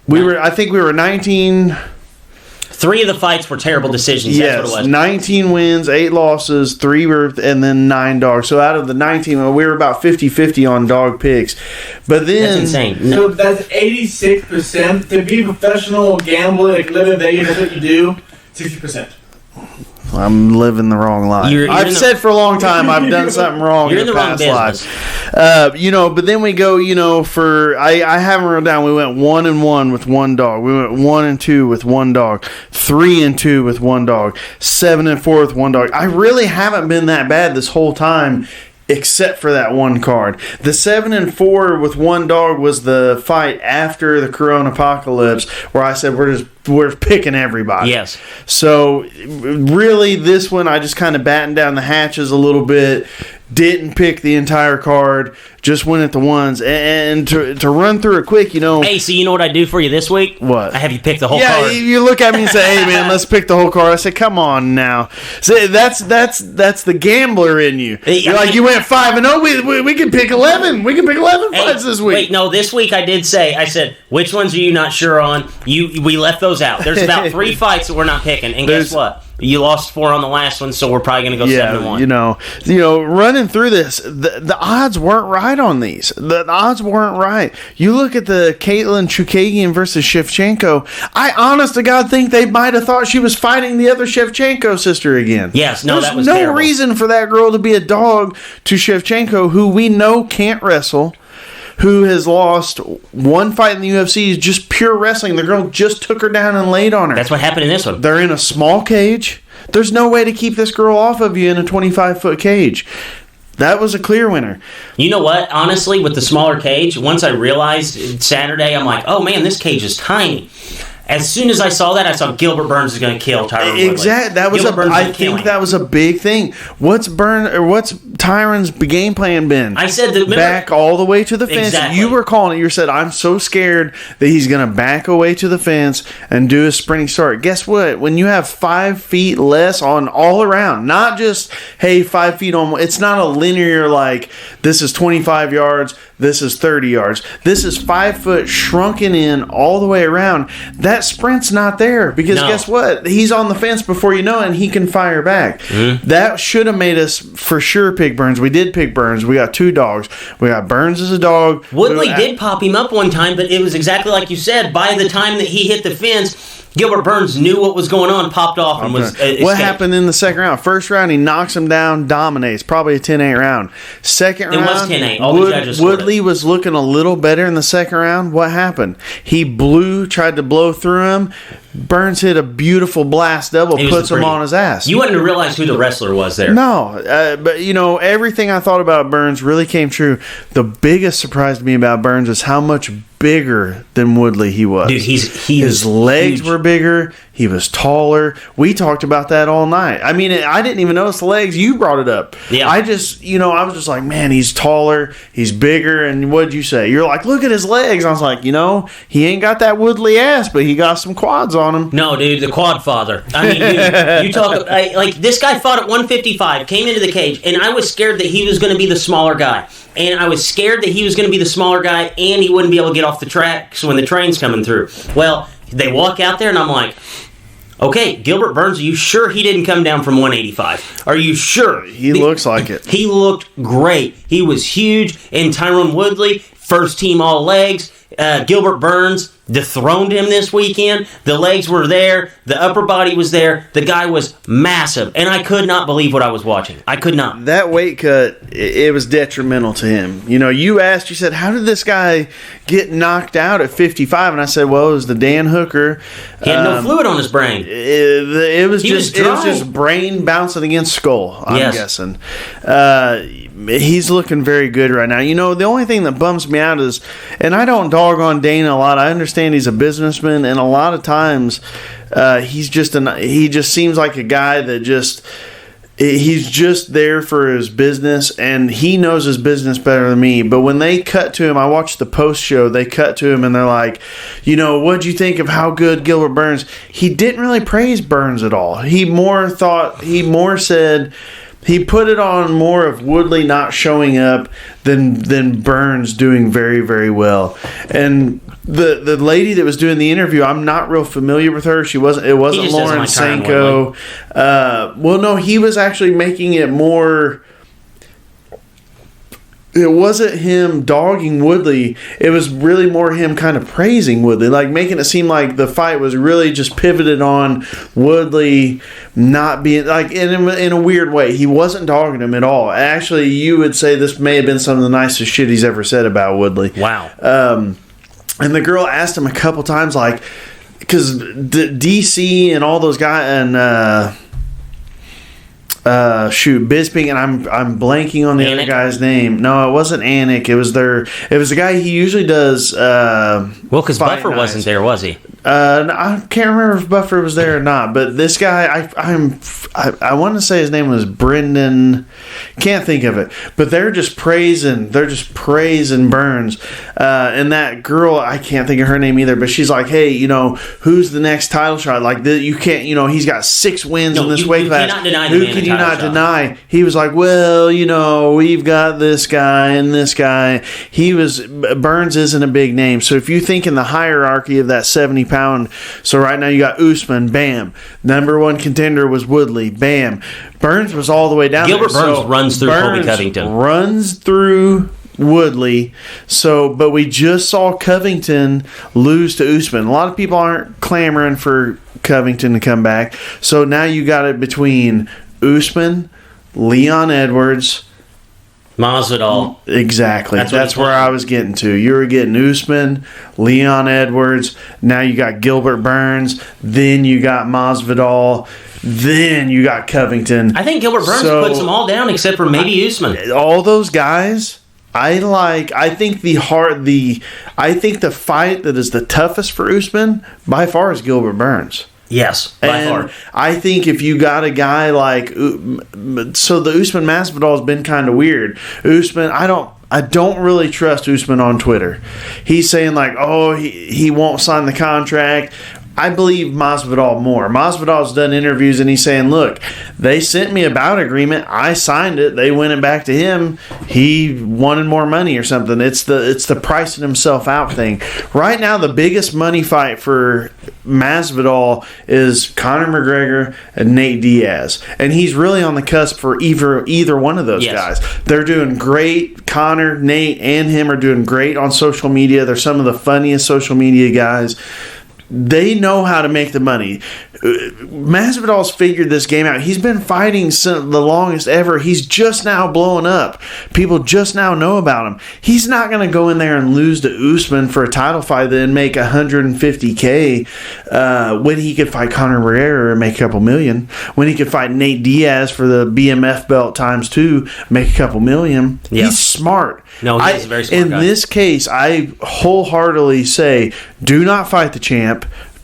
I think we were 19. 3 of the fights were terrible decisions. Yes, that's what it was. 19 wins, 8 losses, 3 were, and then 9 dogs. So out of the 19, we were about 50-50 on dog picks. But then that's insane. So that's 86% to be a professional gambler, like live in Vegas. That's what you do. 60%. I'm living the wrong life. I've said for a long time I've done something wrong in the past life. But then we go, I haven't written down. We went 1-1 with 1 dog. We went 1-2 with 1 dog. 3-2 with 1 dog. 7-4 with 1 dog. I really haven't been that bad this whole time, except for that one card. The 7-4 with 1 dog was the fight after the Corona Apocalypse, where I said we're picking everybody. Yes. So really, this one I just kind of battened down the hatches a little bit. Didn't pick the entire card. Just went at the ones. And to run through it quick, Hey, so you know what I do for you this week? What? I have you pick the whole card. Yeah, you look at me and say, hey, man, let's pick the whole card. I say, come on now. So that's the gambler in you. You're like, you went 5-0. We can pick 11. We can pick 11 fights this week. Wait, no, this week I said, which ones are you not sure on? We left those out. There's about 3 fights that we're not picking. And guess what? You lost 4 on the last one, so we're probably going to go 7-1. Running through this, the odds weren't right on these. The odds weren't right. You look at the Caitlin Chukagian versus Shevchenko. I, honest to God, think they might have thought she was fighting the other Shevchenko sister again. Yes, no, that was There's no terrible. reason for that girl to be a dog to Shevchenko, who we know can't wrestle, who has lost 1 fight in the UFC, is just pure wrestling. The girl just took her down and laid on her. That's what happened in this one. They're in a small cage. There's no way to keep this girl off of you in a 25-foot cage. That was a clear winner. You know what? Honestly, with the smaller cage, once I realized Saturday, I'm like, oh man, this cage is tiny. As soon as I saw that, I saw Gilbert Burns is going to kill Tyron Woodley. Exactly. I think that was a big thing. What's Tyron's game plan been? I said that back all the way to the fence. Exactly. You were calling it. You said, I'm so scared that he's going to back away to the fence and do a sprinting start. Guess what? When you have 5 feet less on all around, not just, hey, 5 feet on, it's not a linear like this is 25 yards, this is 30 yards. This is 5 foot shrunken in all the way around. That sprint's not there because guess what? He's on the fence before you know it, and he can fire back. Mm-hmm. That should have made us for sure pick Burns. We did pick Burns. We got 2 dogs. We got Burns as a dog. Woodley did pop him up one time, but it was exactly like you said. By the time that he hit the fence, Gilbert Burns knew what was going on, popped off, and was escaped. What happened in the second round? First round, he knocks him down, dominates. Probably a 10-8 round. Second round, it was 10-8. All the judges Woodley was looking a little better in the second round. What happened? He tried to blow through him. Burns hit a beautiful blast double, puts him on his ass. You wouldn't have realized who the wrestler was there. No, but everything I thought about Burns really came true. The biggest surprise to me about Burns is how much bigger than Woodley he was. Dude, his legs were bigger. He was taller. We talked about that all night. I mean, I didn't even notice the legs. You brought it up. Yeah. I was just like, man, he's taller. He's bigger. And what'd you say? You're like, look at his legs. I was like, he ain't got that Woodley ass, but he got some quads on him. No, dude, the quad father. I mean, dude, you talk like this guy fought at 155, came into the cage, and I was scared that he was going to be the smaller guy. And I was scared that he was going to be the smaller guy, and he wouldn't be able to get off the tracks when the train's coming through. Well, they walk out there, and I'm like, okay, Gilbert Burns, are you sure he didn't come down from 185? Are you sure? He looks like it. He looked great. He was huge. And Tyron Woodley, first team all legs. Gilbert Burns dethroned him this weekend. The legs were there. The upper body was there. The guy was massive. And I could not believe what I was watching. I could not. That weight cut, it was detrimental to him. You said, how did this guy get knocked out at 55? And I said, well, it was the Dan Hooker. He had no fluid on his brain. It was just brain bouncing against skull, I'm guessing. He's looking very good right now. The only thing that bums me out is, and I don't dog on Dana a lot. I understand he's a businessman, and a lot of times he just seems like a guy that he's just there for his business, and he knows his business better than me. But when they cut to him, I watched the post show, they cut to him and they're like, what'd you think of how good Gilbert Burns? He didn't really praise Burns at all. He said he put it on more of Woodley not showing up than Burns doing very, very well. And the lady that was doing the interview, I'm not real familiar with her. It wasn't Lauren Sanko. Well, no, he was actually making it more. It wasn't him dogging Woodley. It was really more him kind of praising Woodley, like making it seem like the fight was really just pivoted on Woodley not being like in a weird way. He wasn't dogging him at all. Actually, you would say this may have been some of the nicest shit he's ever said about Woodley. Wow. And the girl asked him a couple times, like, because DC and all those guys and. Bisping, and I'm blanking on the other guy's name. No, it wasn't Anik. It was the guy he usually does. Because Buffer wasn't there, was he? I can't remember if Buffer was there or not. But this guy, I want to say his name was Brendan. Can't think of it. But they're just praising Burns. And that girl, I can't think of her name either. But she's like, hey, who's the next title shot? Like you can't. He's got 6 wins in this weight class. Cannot deny Who can you not deny? He was like, well, we've got this guy and this guy. Burns isn't a big name. So if you think in the hierarchy of that 70-pound, so right now you got Usman, bam. Number 1 contender was Woodley, bam. Burns was all the way down Gilbert there. Burns runs through Colby Covington. Runs through Woodley. But we just saw Covington lose to Usman. A lot of people aren't clamoring for Covington to come back. So now you got it between Usman, Leon Edwards, Masvidal. Exactly. That's where I was getting to. You were getting Usman, Leon Edwards. Now you got Gilbert Burns. Then you got Masvidal. Then you got Covington. I think Gilbert Burns puts them all down except for maybe Usman. All those guys, I think the fight that is the toughest for Usman by far is Gilbert Burns. Yes, by far. I think if you got a guy like, so the Usman Masvidal has been kind of weird. Usman, I don't really trust Usman on Twitter. He's saying like, oh, he won't sign the contract. I believe Masvidal more. Masvidal's done interviews and he's saying, look, they sent me a bout agreement. I signed it. They went it back to him. He wanted more money or something. It's the pricing himself out thing. Right now, the biggest money fight for Masvidal is Conor McGregor and Nate Diaz. And he's really on the cusp for either one of those guys. They're doing great. Conor, Nate, and him are doing great on social media. They're some of the funniest social media guys. They know how to make the money. Masvidal's figured this game out. He's been fighting the longest ever. He's just now blowing up. People just now know about him. He's not going to go in there and lose to Usman for a title fight and make $150K when he could fight Conor McGregor and make a couple million. When he could fight Nate Diaz for the BMF belt ×2, make a couple million. Yeah. He's smart. No, he's a very smart guy. In this case, I wholeheartedly say, do not fight the champ.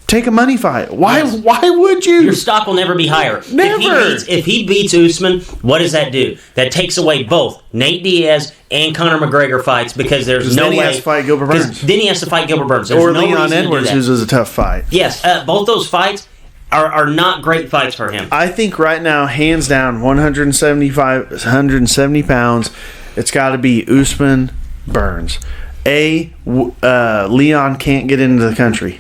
Take a money fight. Why would you? Your stock will never be higher. Never. If he beats Usman, what does that do? That takes away both Nate Diaz and Conor McGregor fights because there's no way. Then he has to fight Gilbert Burns. Then he has to fight Gilbert Burns. Or Leon Edwards, who's a tough fight. Yes, both those fights are not great fights for him. I think right now, hands down, 170 pounds, it's got to be Usman Burns. Leon can't get into the country.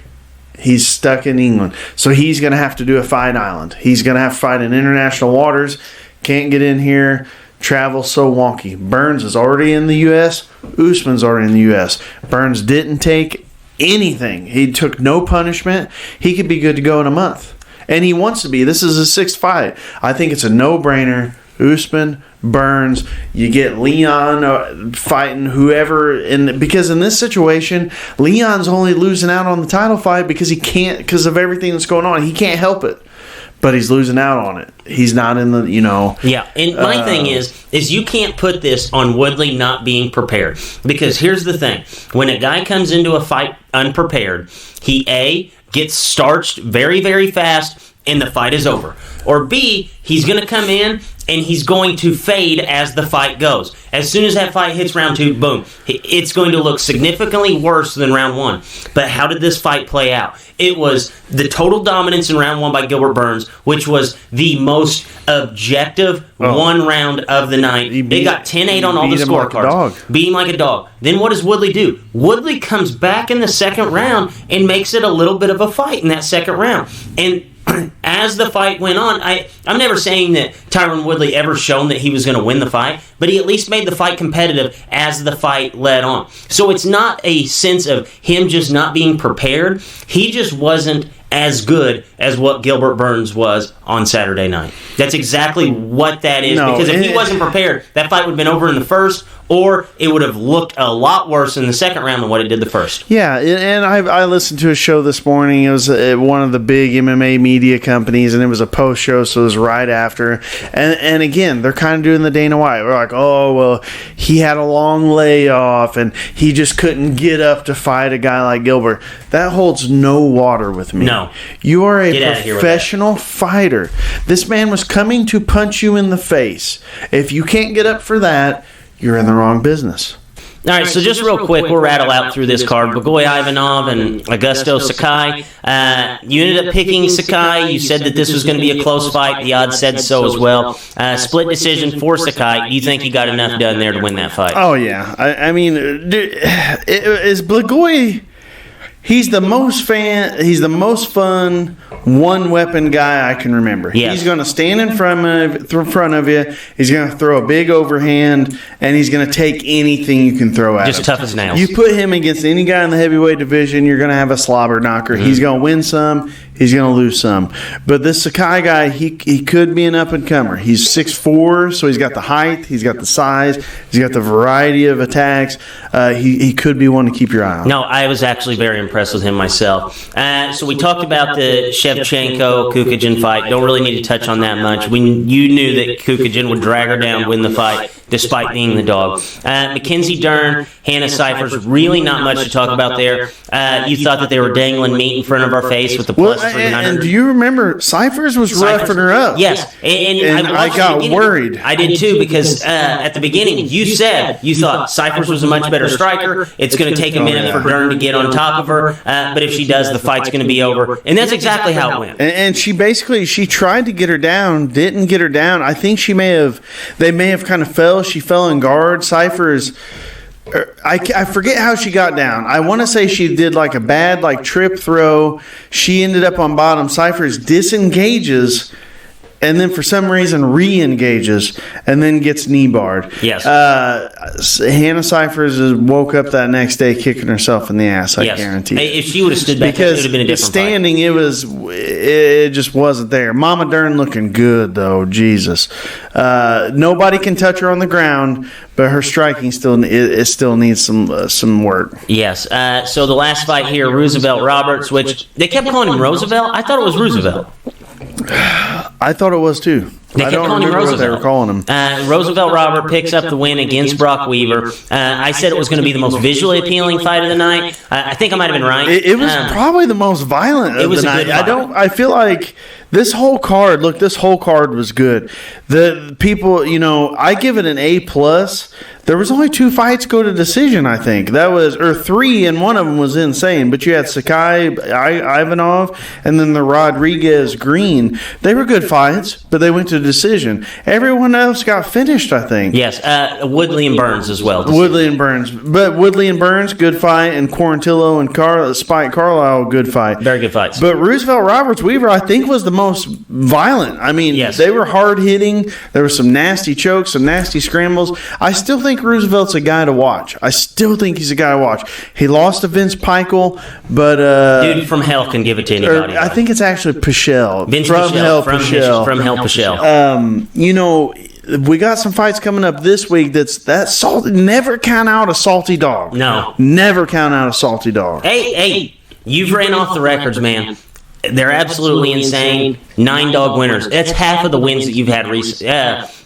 He's stuck in England. So he's going to have to do a fight island. He's going to have to fight in international waters. Can't get in here. Travel so wonky. Burns is already in the U.S. Usman's already in the U.S. Burns didn't take anything. He took no punishment. He could be good to go in a month. And he wants to be. This is his sixth fight. I think it's a no-brainer. Usman, Burns, you get Leon fighting whoever, because in this situation, Leon's only losing out on the title fight because he can't, because of everything that's going on. He can't help it, but he's losing out on it. He's not in the, Yeah, and my thing is you can't put this on Woodley not being prepared, because here's the thing: when a guy comes into a fight unprepared, he gets starched very, very fast, and the fight is over. Or B, he's going to come in and he's going to fade as the fight goes. As soon as that fight hits round 2, boom, it's going to look significantly worse than round 1. But how did this fight play out? It was the total dominance in round 1 by Gilbert Burns, which was the most objective one round of the night. They got 10-8 on all the scorecards. Beat him like a dog. Then what does Woodley do? Woodley comes back in the second round and makes it a little bit of a fight in that second round. And as the fight went on, I'm never saying that Tyron Woodley ever shown that he was going to win the fight, but he at least made the fight competitive as the fight led on. So it's not a sense of him just not being prepared. He just wasn't as good as what Gilbert Burns was on Saturday night. That's exactly what that is, because if he wasn't prepared, that fight would have been over in the first, or it would have looked a lot worse in the second round than what it did the first. Yeah, and I listened to a show this morning. It was one of the big MMA media companies, and it was a post show, so it was right after. And again, they're kind of doing the Dana White. We're like, oh, well, he had a long layoff, and he just couldn't get up to fight a guy like Gilbert. That holds no water with me. No. You are a professional fighter. This man was coming to punch you in the face. If you can't get up for that, you're in the wrong business. All right, so just real quick, we'll rattle out through this card. Bagoy Ivanov and Augusto Sakai. You ended up picking Sakai. You said that this was going to be a close fight. The odds said so as well. Split decision for Sakai. You think he got enough done there to win that fight? Oh, yeah. I mean, is Blagoy... He's the most fun one-weapon guy I can remember. Yes. He's going to stand in front of you. He's going to throw a big overhand, and he's going to take anything you can throw at him. Just tough as nails. You put him against any guy in the heavyweight division, you're going to have a slobber knocker. Mm-hmm. He's going to win some. He's going to lose some. But this Sakai guy, he could be an up-and-comer. He's 6'4", so he's got the height. He's got the size. He's got the variety of attacks. He could be one to keep your eye on. No, I was actually very impressed with him myself. So we talked about the Shevchenko-Kukagin fight. Don't really need to touch on that much. You knew that Kukagin would drag her down, win the fight. despite being the dog. Mackenzie Dern, Hannah Cyphers, really not much to talk about there. You thought that they were dangling meat in front of our face with the plus 300. And do you remember Cyphers was roughing her up? Yes. And I got worried. I did too, because at the beginning you said you thought Cyphers was a much better striker. It's going to take a minute for Dern to get on top of her, but if she does, the fight's going to be over. And that's exactly how it went. And she tried to get her down, didn't get her down. I think they may have kind of fell. She fell in guard. Cyphers, I forget how she got down. I want to say she did like a bad trip throw. She ended up on bottom. Cyphers disengages, and then for some reason re-engages, and then gets knee barred. Yes. Hannah Cyphers woke up that next day kicking herself in the ass, I guarantee. If she would have stood back, it would have been a different standing fight. It just wasn't there. Mama Dern looking good, though. Jesus. Nobody can touch her on the ground, but her striking still needs some work. Yes. So the last fight here, Roosevelt Roberts, which they kept calling him Roosevelt. I thought it was Roosevelt. I thought it was too. They kept calling him Roosevelt. What they were calling him. Roosevelt Robert picks up the win against Brock Weaver. I said it was going to be the most visually appealing fight of the night. I think I might have been right. It was probably the most violent of the night. I feel like this whole card was good. The people, I give it an A+. There was only 2 fights go to decision, I think. That was, or 3, and one of them was insane. But you had Sakai Ivanov and then the Rodriguez Green. They were good fights, but they went to decision. Everyone else got finished, I think. Yes, Woodley and Burns as well. Woodley and Burns. But Woodley and Burns, good fight. And Quarantillo and Spike Carlisle, good fight. Very good fights. But Roosevelt Roberts Weaver, I think, was the most violent. I mean, They were hard hitting. There were some nasty chokes, some nasty scrambles. I still think Roosevelt's a guy to watch. I still think he's a guy to watch. He lost to Vince Peichel, but dude from hell can give it to anybody. I think it's actually Pichel. Vince from Pichel, Pichel. From Hell Pichel. We got some fights coming up this week. That salty. Never count out a salty dog. No, never count out a salty dog. Hey, you've ran off the records, man. They're absolutely insane. 9 dog winners. That's half of the wins that you've had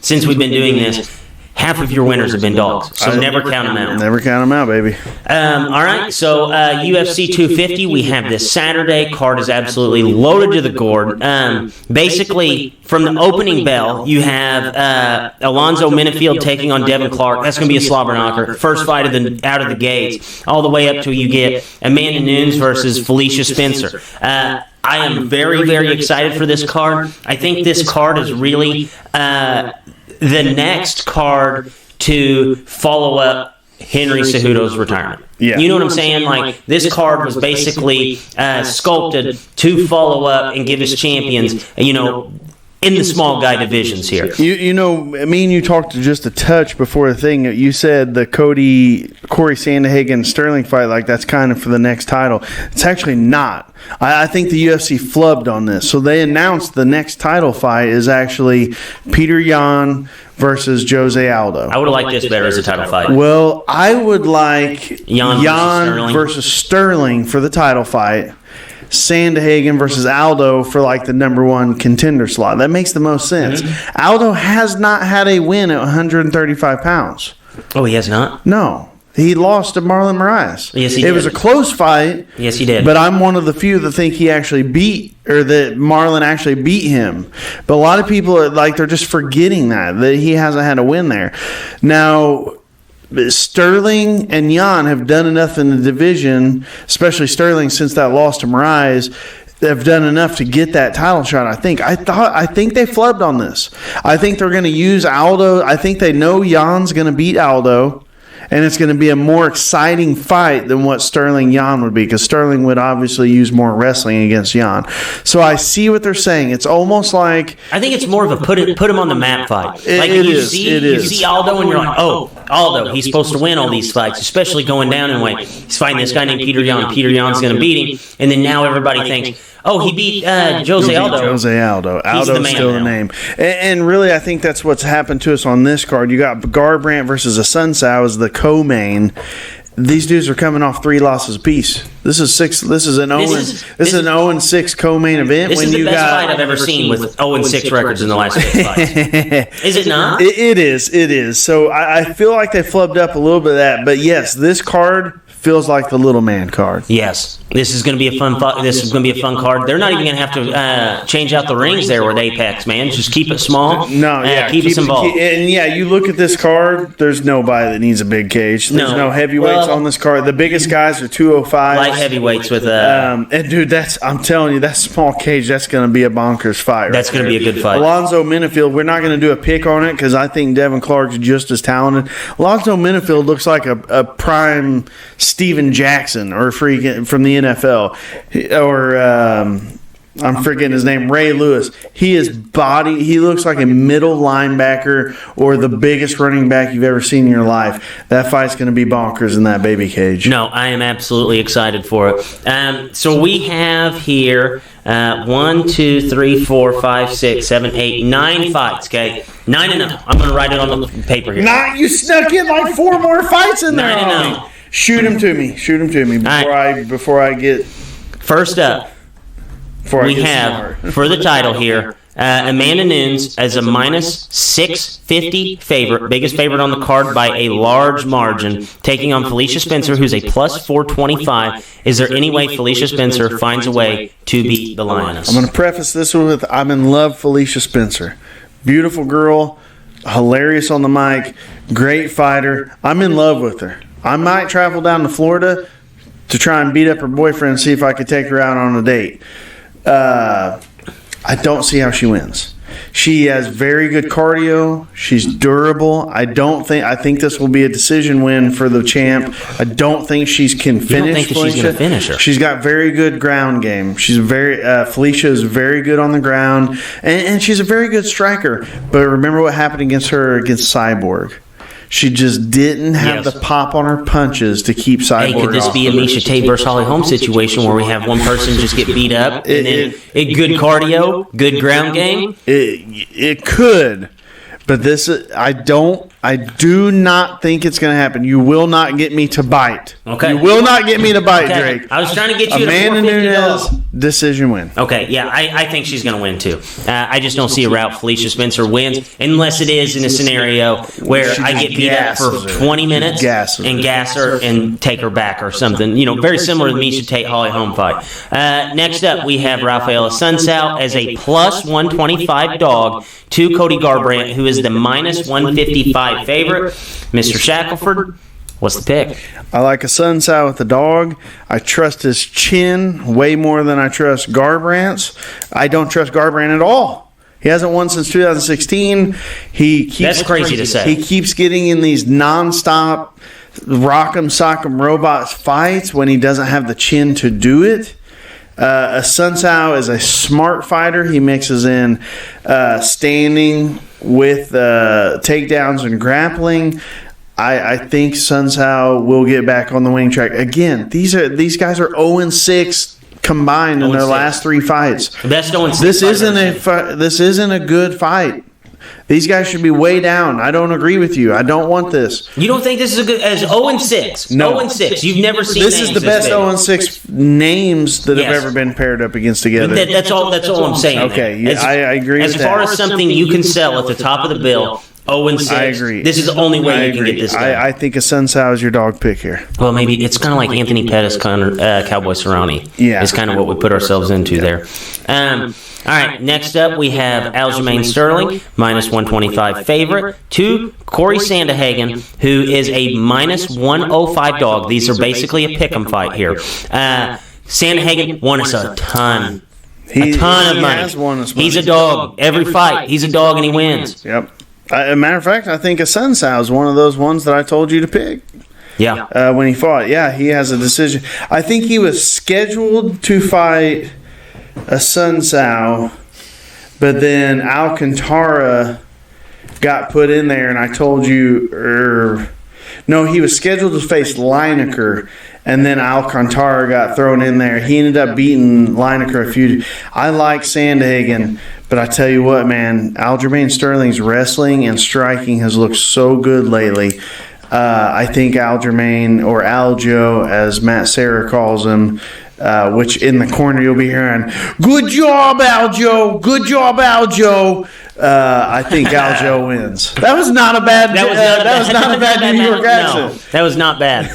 since we've been doing this. Half of your winners have been dogs, so never count them out. Never count them out, baby. All right, so UFC 250, we have this Saturday. Card is absolutely loaded to the gourd. Basically, from the opening bell, you have Alonzo Minifield taking on Devin Clark. That's going to be a slobber knocker. First fight out of the gates, all the way up to you get Amanda Nunes versus Felicia Spencer. I am very, very excited for this card. I think this card is really the next card to follow up Henry Cejudo's retirement. Yeah. You know what I'm saying? Like, this card was basically sculpted to follow up and give us champions, in the small guy divisions here. Me and you talked just a touch before the thing. You said the Corey Sandhagen Sterling fight, like that's kind of for the next title. It's actually not. I think the UFC flubbed on this. So they announced the next title fight is actually Peter Yan versus Jose Aldo. I would have liked this better as a title fight. Well, I would like Yan versus Sterling for the title fight. Sandhagen versus Aldo for like the number 1 contender slot. That makes the most sense. Mm-hmm. Aldo has not had a win at 135 pounds. Oh, he has not? No. He lost to Marlon Moraes. Yes, he did. It was a close fight. Yes, he did. But I'm one of the few that think he actually that Marlon actually beat him. But a lot of people are they're just forgetting that he hasn't had a win there. Now, Sterling and Yan have done enough in the division, especially Sterling since that loss to Moraes. They've done enough to get that title shot, I think. I think they flubbed on this. I think they're going to use Aldo. I think they know Jan's going to beat Aldo, and it's going to be a more exciting fight than what Sterling Yan would be, because Sterling would obviously use more wrestling against Yan. So I see what they're saying. It's almost like, I think it's more of a put him on the map fight. You see Aldo and you're like, oh, Aldo, he's supposed to win all these fights, especially going down in weight. He's fighting this guy named Peter Yan. Peter Yan's going to beat him, and then now everybody thinks, oh, he beat Jose Aldo. Jose Aldo. Aldo's still the name. And really, I think that's what's happened to us on this card. You got Garbrandt versus Asuncao as the co-main. these dudes are coming off 3 losses apiece. This is 6. This is an 0-6 co-main event. This is the best fight I've ever seen with 0-6 records in the last 6 fights. Is it not? It is. So I feel like they flubbed up a little bit of that. But yes, this card feels like the little man card. Yes, this is going to be a fun. This is going to be a fun card. They're not even going to have to change out the rings there with Apex, man. Just keep it small. No, keep us involved. And you look at this card. There's nobody that needs a big cage. There's no heavyweights on this card. The biggest guys are 205. Light heavyweights with and dude, I'm telling you, that small cage, that's going to be a bonkers fight. That's going to be a good fight. Alonzo Minifield. We're not going to do a pick on it because I think Devin Clark's just as talented. Alonzo Minifield looks like a prime Steven Jackson or freaking from the NFL, or I'm forgetting his name, Ray Lewis. He looks like a middle linebacker or the biggest running back you've ever seen in your life. That fight's going to be bonkers in that baby cage. No, I am absolutely excited for it. So we have here 1, 2, 3, 4, 5, 6, 7, 8, 9 fights. Okay, 9-0. I'm going to write it on the paper here. You snuck in like 4 more fights in there. 9-0. Shoot him to me before I get. First up, we have for the title here Amanda Nunes as a minus 650 favorite, biggest favorite on the card by a large margin, taking on Felicia Spencer, who's a plus 425. Is there any way Felicia Spencer finds a way to beat the Lioness? I'm going to preface this with I'm in love with Felicia Spencer. Beautiful girl, hilarious on the mic, great fighter. I'm in love with her. I might travel down to Florida to try and beat up her boyfriend and see if I could take her out on a date. I don't see how she wins. She has very good cardio. She's durable. I think this will be a decision win for the champ. I don't think she can finish. You don't think that she's going to finish her? She's got very good ground game. Felicia is very good on the ground, and she's a very good striker. But remember what happened against Cyborg. She just didn't have the pop on her punches to keep Cyborg. Hey, could this be a Misha Tate versus Holly Holm situation where we have one person just get beat up and then good cardio, good ground game? It could, but I do not think it's going to happen. You will not get me to bite. Okay. You will not get me to bite, Drake. I was trying to get you Amanda to Nunes, decision win. Okay, yeah, I think she's going to win too. I just don't see a route Felicia Spencer wins unless it is in a scenario where I get beat up for 20 minutes and gas her and take her back or something. Very similar to the Misha Tate Holly Holm fight. Next up, we have Rafaela Sunsao as a plus 125 dog to Cody Garbrandt, who is the minus 155 favorite. Mr. Shackleford, what's the pick? I like a Sunsao with the dog. I trust his chin way more than I trust Garbrandt's. I don't trust Garbrandt at all. He hasn't won since 2016. That's crazy to say. He keeps getting in these nonstop rock'em sock'em robots fights when he doesn't have the chin to do it. A Sunsao is a smart fighter. He mixes in standing with takedowns and grappling. I think Sunsao will get back on the winning track. Again, these guys are 0-6 combined in their last 3 fights. Best 0-6. This isn't a good fight. These guys should be way down. I don't agree with you. I don't want this. You don't think this is a good as 0-6? No. 0-6. You've never seen this is the best 0-6 names that have ever been paired up against together. That's all I'm saying. Okay, I agree with that. As far as something you can sell at the top of the bill, 0-6. I agree. This is the only way you can get this done. I think a Sunsao is your dog pick here. Well, maybe it's kind of like Anthony Pettis, Cowboy Cerrone. Yeah. It's kind of what we put ourselves into there. All right, next up we have Aljamain Sterling, minus 125 favorite, to Corey Sandhagen, who is a minus 105 dog. These are basically a pick'em fight here. Sandhagen won us a ton of money. He's a dog. Every fight, he's a dog and he wins. Yep. As a matter of fact, I think a Sunsao is one of those ones that I told you to pick. Yeah. When he fought. Yeah, he has a decision. I think he was scheduled to fight a Sunsao, but then Alcantara got put in there, and I told you, no, he was scheduled to face Lineker, and then Alcantara got thrown in there. He ended up beating Lineker I like Sandhagen, but I tell you what, man, Aljamain Sterling's wrestling and striking has looked so good lately. I think Aljamain, or Aljo, as Matt Serra calls him, which in the corner you'll be hearing, "Good job, Aljo! Good job, Aljo!" I think Aljo wins. That was not a bad. That was not a bad New York accent. No, that was not bad.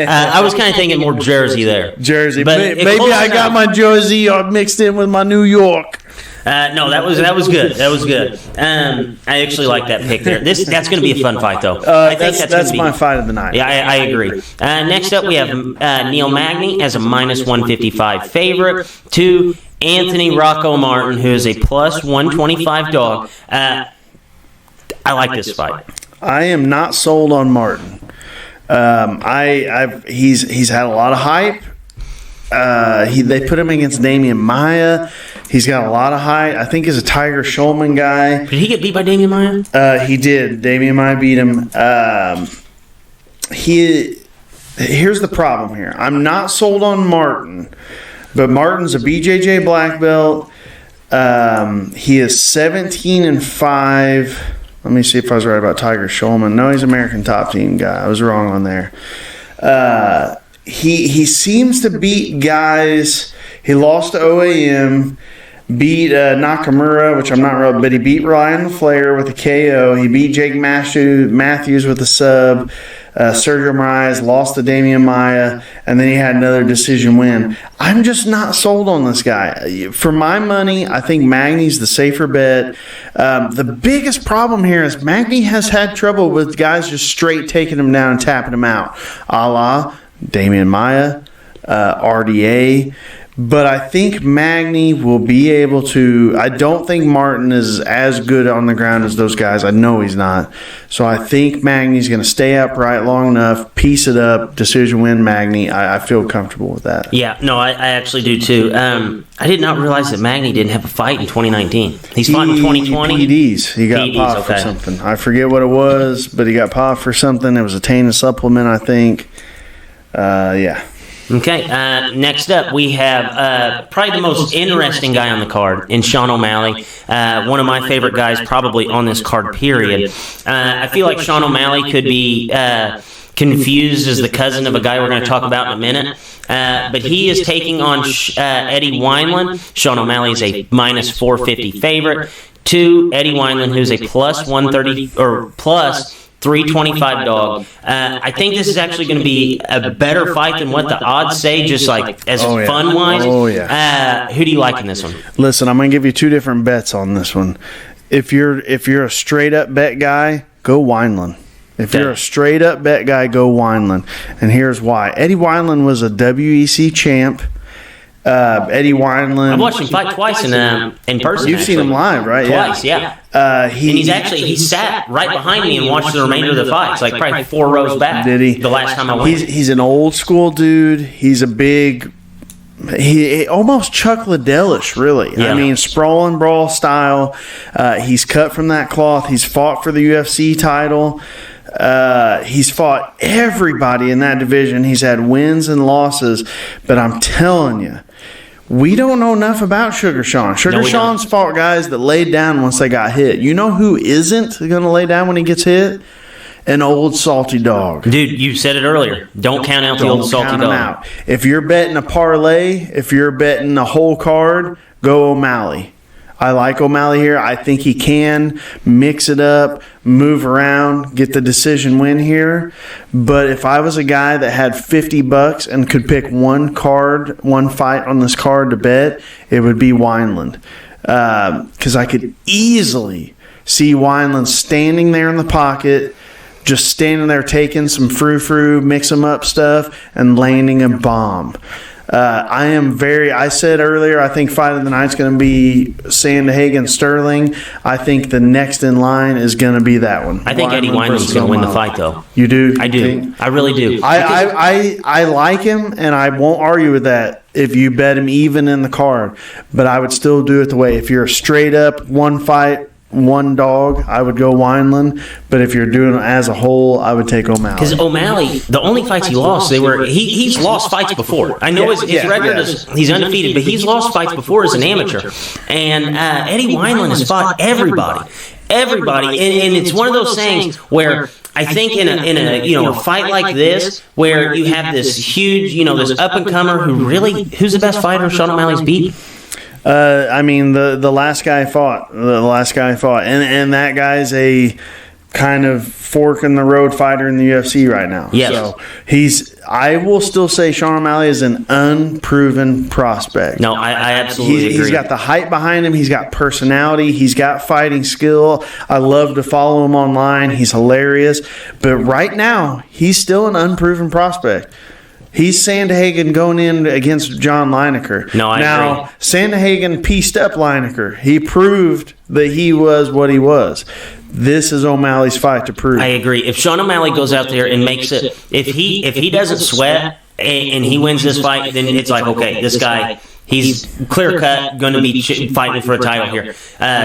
I was kind of thinking more Jersey there. Jersey, but maybe I got my Jersey mixed in with my New York. No, that was good. That was good. I actually like that pick there. That's going to be a fun fight, though. I think that's my fight of the night. Yeah, I agree. Next up, we have Neil Magny as a minus 155 favorite to Anthony Rocco Martin, who is a plus 125 dog. I like this fight. I am not sold on Martin. He's had a lot of hype. They put him against Damian Maia. He's got a lot of height. I think he's a Tiger Schulman guy. Did he get beat by Damian Maia? He did. Damian Maia beat him. Here's the problem here. I'm not sold on Martin, but Martin's a BJJ black belt. He is 17-5. Let me see if I was right about Tiger Schulman. No, he's American Top Team guy. I was wrong on there. He seems to beat guys. He lost to OAM, beat Nakamura, which I'm not real, but he beat Ryan Flair with a KO. He beat Jake Matthews with a sub. Sergio Moraes lost to Damian Maia, and then he had another decision win. I'm just not sold on this guy. For my money, I think Magny's the safer bet. The biggest problem here is Magny has had trouble with guys just straight taking him down and tapping him out, a la Damian Maia, RDA. But I think Magny will be able to. I don't think Martin is as good on the ground as those guys. I know he's not. So I think Magny's going to stay upright long enough, piece it up, decision win Magny. I feel comfortable with that. Yeah, no, I actually do too. I did not realize that Magny didn't have a fight in 2019. He's fought in 2020. PEDs. He got popped for something. I forget what it was, but he got popped for something. It was a tainted supplement, I think. Yeah. Okay, next up we have probably the most interesting guy on the card in Sean O'Malley, one of my favorite guys probably on this card, period. I feel like Sean O'Malley could be confused as the cousin of a guy we're going to talk about in a minute, but he is taking on Eddie Wineland. Sean O'Malley is a minus 450 favorite to Eddie Wineland, who's a plus 130 or plus 325 dog. I think this is actually going to be a better fight than what the odds say, just like as fun-wise. Oh, yeah. Who do you like in this one? Listen, I'm going to give you two different bets on this one. If you're a straight-up bet guy, go Wineland. If you're a straight-up bet guy, go Wineland. And here's why. Eddie Wineland was a WEC champ. Eddie Wineland. I've watched him fight twice in person. You've seen him live, right? Twice, yeah. He sat right behind me and watched the remainder of the fights, like probably 4 rows back. Did he? The last time I went. He's an old school dude. He's a big. He almost Chuck Liddell-ish, really. Yeah. I mean, sprawl and brawl style. He's cut from that cloth. He's fought for the UFC title. He's fought everybody in that division. He's had wins and losses, but I'm telling you, we don't know enough about Sugar Sean. Sean's fought guys that laid down once they got hit. You know who isn't going to lay down when he gets hit? An old salty dog. Dude, you said it earlier. Don't count out the old salty dog. Out. If you're betting a parlay, if you're betting a whole card, go O'Malley. I like O'Malley here. I think he can mix it up, move around, get the decision win here. But if I was a guy that had $50 and could pick one fight on this card to bet, it would be Wineland. Because I could easily see Wineland standing there in the pocket, just standing there taking some frou-frou, mix them up stuff, and landing a bomb. I said earlier, I think fight of the night's going to be Sandhagen Sterling. I think the next in line is going to be that one. I think Eddie Wineland's going to win the fight, though. You do? I do. I really do. I like him, and I won't argue with that if you bet him even in the card. But I would still do it the way. If you're straight up one fight, one dog, I would go Wineland. But if you're doing it as a whole, I would take O'Malley. Because O'Malley, the only fights he lost, he's lost fights before. I know his record is he's undefeated, but he's lost fights before as an amateur. And Eddie Wineland has fought everybody. And it's one of those things where I think in a fight like this where you have this huge, this up and comer who's the best fighter Sean O'Malley's beat? The last guy fought. And that guy's a kind of fork in the road fighter in the UFC right now. Yes. So I will still say Sean O'Malley is an unproven prospect. No, I absolutely agree. He's got the hype behind him. He's got personality. He's got fighting skill. I love to follow him online. He's hilarious. But right now, he's still an unproven prospect. He's Sandhagen going in against John Lineker. No, I agree. Sandhagen pieced up Lineker. He proved that he was what he was. This is O'Malley's fight to prove. I agree. If Sean O'Malley goes out there and makes it, if he doesn't sweat and he wins this fight, then it's like, okay, this guy, he's clear cut going to be fighting for a title here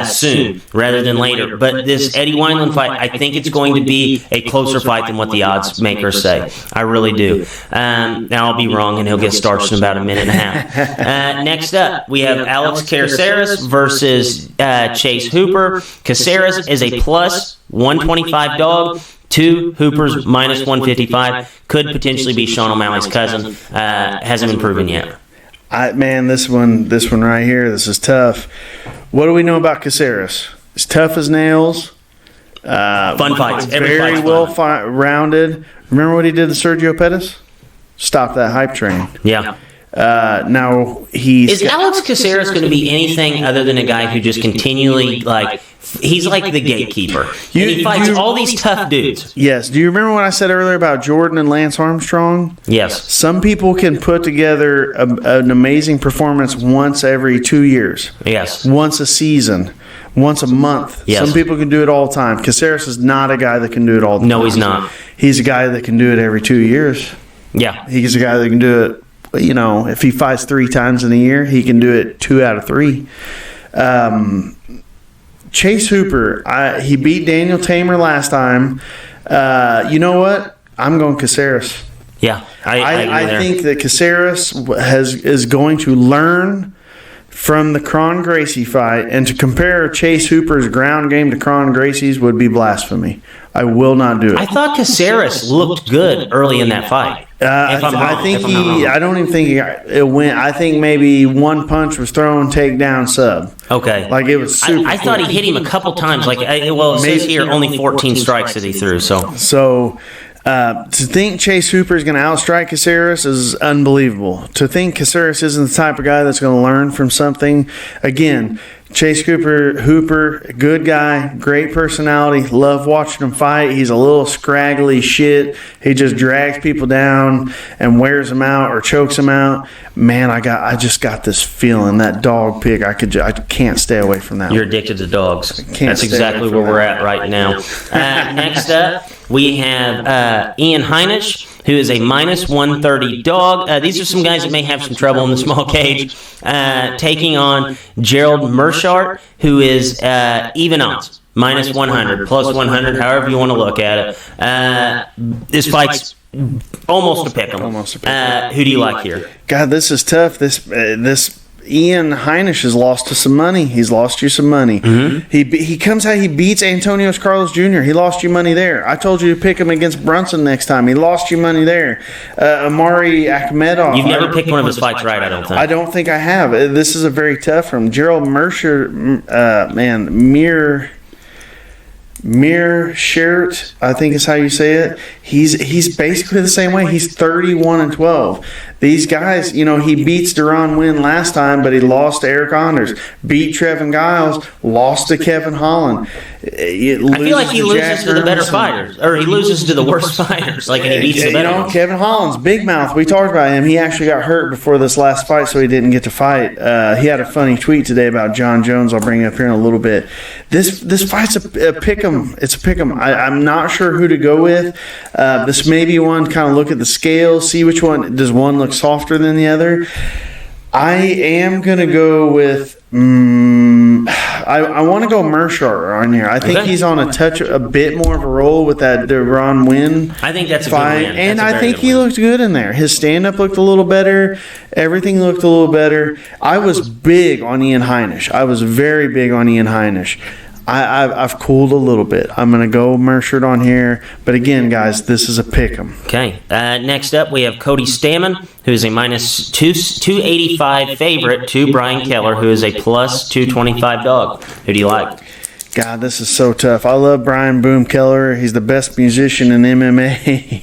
soon rather than later. But this Eddie Wineland fight, I think it's going to be a closer fight than what the odds makers say. I really do. Now I'll be wrong, and he'll get starched in about a minute and a half. Next up, we have Alex Caceres versus Chase Hooper. Caceres is a plus 125 dog. Hooper's minus 155. Could potentially be Sean O'Malley's cousin. Hasn't been proven yet. This one right here, this is tough. What do we know about Caceres? He's tough as nails. Fun fights. Very well rounded. Remember what he did to Sergio Pettis? Stop that hype train. Yeah. Now is Alex Caceres going to be anything other than a guy who just continually he's like the gatekeeper? And he fights all these tough dudes. Yes. Do you remember what I said earlier about Jordan and Lance Armstrong? Yes. Some people can put together an amazing performance once every 2 years. Yes. Once a season. Once a month. Yes. Some people can do it all the time. Caceres is not a guy that can do it all the time. No, he's not. He's a guy that can do it every 2 years. Yeah. He's a guy that can do it. If he fights 3 times in a year, he can do it 2 out of 3. Chase Hooper, he beat Daniel Tamer last time. You know what? I'm going Caceres. Yeah, I think that Caceres is going to learn from the Kron Gracie fight, and to compare Chase Hooper's ground game to Kron Gracie's would be blasphemy. I will not do it. I thought Caceres looked good early in that fight. I don't even think it went. I think maybe one punch was thrown, takedown, sub. Okay. Like it was super I thought he hit him a couple times. It says here only 14 strikes that he threw. So to think Chase Hooper is going to outstrike Caceres is unbelievable. To think Caceres isn't the type of guy that's going to learn from something. Again, Chase Hooper, good guy, great personality. Love watching him fight. He's a little scraggly shit. He just drags people down and wears them out or chokes them out. Man, I just got this feeling that dog pick. I can't stay away from that. You're addicted to dogs. That's exactly where we're at right now. Next up, we have Ian Heinisch, who is a minus 130 dog. These are some guys that may have some trouble in the small cage. Taking on Gerald Mershart, who is even odds, minus 100, plus 100, however you want to look at it. This fight's almost a pick 'em. Who do you like here? God, this is tough. This Ian Heinisch has lost us some money. He's lost you some money. Mm-hmm. He comes out, he beats Antonio Carlos Jr. He lost you money there. I told you to pick him against Brunson next time. He lost you money there. Amari Akhmedov. You've never picked one of his fights right, I don't think. I don't think I have. This is a very tough one. Gerald Mercer, Mir Shirt, I think is how you say it. He's basically the same way. He's 31-12. These guys, he beats Deron Wynn last time, but he lost to Eric Anders. Beat Trevin Giles, lost to Kevin Holland. I feel like he loses to the better fighters, or he loses to the worst fighters. And he beats the better ones. Kevin Holland's big mouth. We talked about him. He actually got hurt before this last fight, so he didn't get to fight. He had a funny tweet today about John Jones. I'll bring it up here in a little bit. This fight's a pick'em. It's a pick'em. I'm not sure who to go with. This may be one. Kind of look at the scale, see which one does one look softer than the other. I am going to go with I want to go Mershart on here. I think he's on a bit more of a roll with that Deron Wynn. I think that's a fight. good win. And I think he looked good in there. His stand-up looked a little better. Everything looked a little better. I was big on Ian Heinisch. I was very big on Ian Heinisch. I've cooled a little bit. I'm going to go Mershert on here. But again, guys, this is a pick 'em. Okay. Next up, we have Cody Stammen, who is a minus 285 favorite to Brian Keller, who is a plus 225 dog. Who do you like? God, this is so tough. I love Brian Boom Keller. He's the best musician in MMA.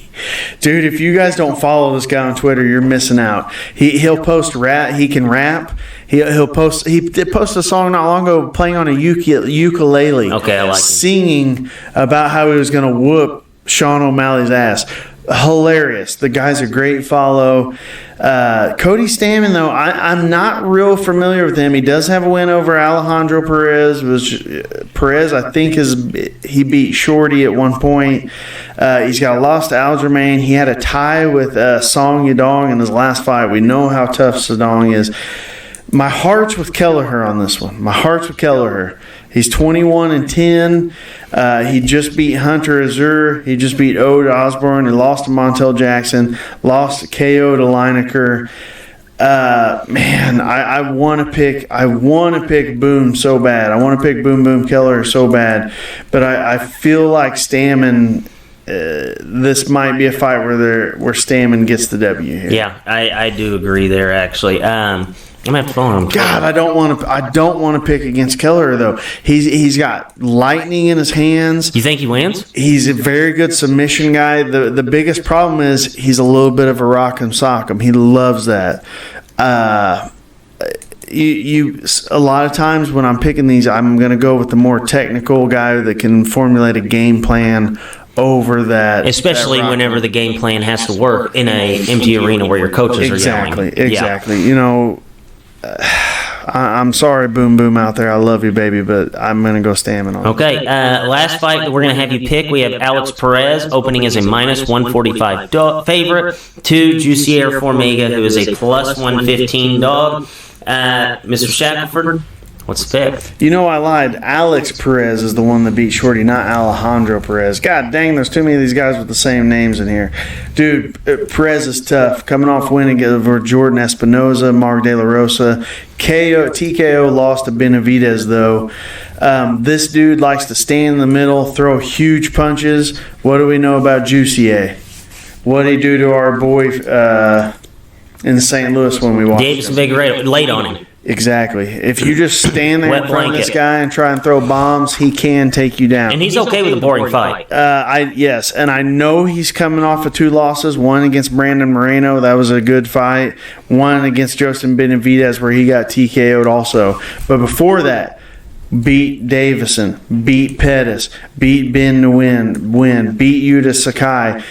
Dude, if you guys don't follow this guy on Twitter, you're missing out. He'll post rap. He can rap. He'll post. He did post a song not long ago playing on a ukulele. Okay, I like it. Singing about how he was going to whoop Sean O'Malley's ass. Hilarious. The guy's a great follow. Cody Stammen, though, I'm not real familiar with him. He does have a win over Alejandro Perez. Perez, I think, he beat Shorty at one point. He's got a loss to Aljamain. He had a tie with Song Yadong in his last fight. We know how tough Sadong is. My heart's with Kelleher on this one. My heart's with Kelleher. He's 21-10. He just beat Hunter Azur. He just beat Ode Osborne. He lost to Montel Jackson. Lost to KO to Lineker. Man, I want to pick. I want to pick Boom so bad. I want to pick Boom Kelleher so bad. But I feel like Stammen. This might be a fight where Stammen gets the W here. Yeah, I do agree there. Actually, I'm gonna have to follow him. God, I don't want to pick against Keller though. He's got lightning in his hands. You think he wins? He's a very good submission guy. The biggest problem is he's a little bit of a rock'em sock'em. He loves that. You a lot of times when I'm picking these, I'm gonna go with the more technical guy that can formulate a game plan over that. Especially whenever the game plan has to work in a empty arena where your coaches are yelling. Exactly. You know. I'm sorry, Boom out there. I love you, baby, but I'm going to go Stammen on. Okay, last fight that we're going to have you pick, we have Alex Perez opening as a minus 145 favorite to Jussier Formega, who is a plus 115 dog. Mr. Shackleford, what's the pick? You know, I lied. Alex Perez is the one that beat Shorty, not Alejandro Perez. God dang, there's too many of these guys with the same names in here. Dude, Perez is tough. Coming off winning over Jordan Espinoza, Mark De La Rosa. TKO lost to Benavidez, though. This dude likes to stand in the middle, throw huge punches. What do we know about Jussier? What did he do to our boy in St. Louis when we watched him? Gave some big late on him. Exactly. If you just stand there in front of this guy and try and throw bombs, he can take you down. And he's okay with a boring fight. Yes, and I know he's coming off of 2 losses. One against Brandon Moreno, that was a good fight. One against Justin Benavidez, where he got TKO'd also. But before that, beat Davison, beat Pettis, beat Ben to win, beat Yuta Sakai.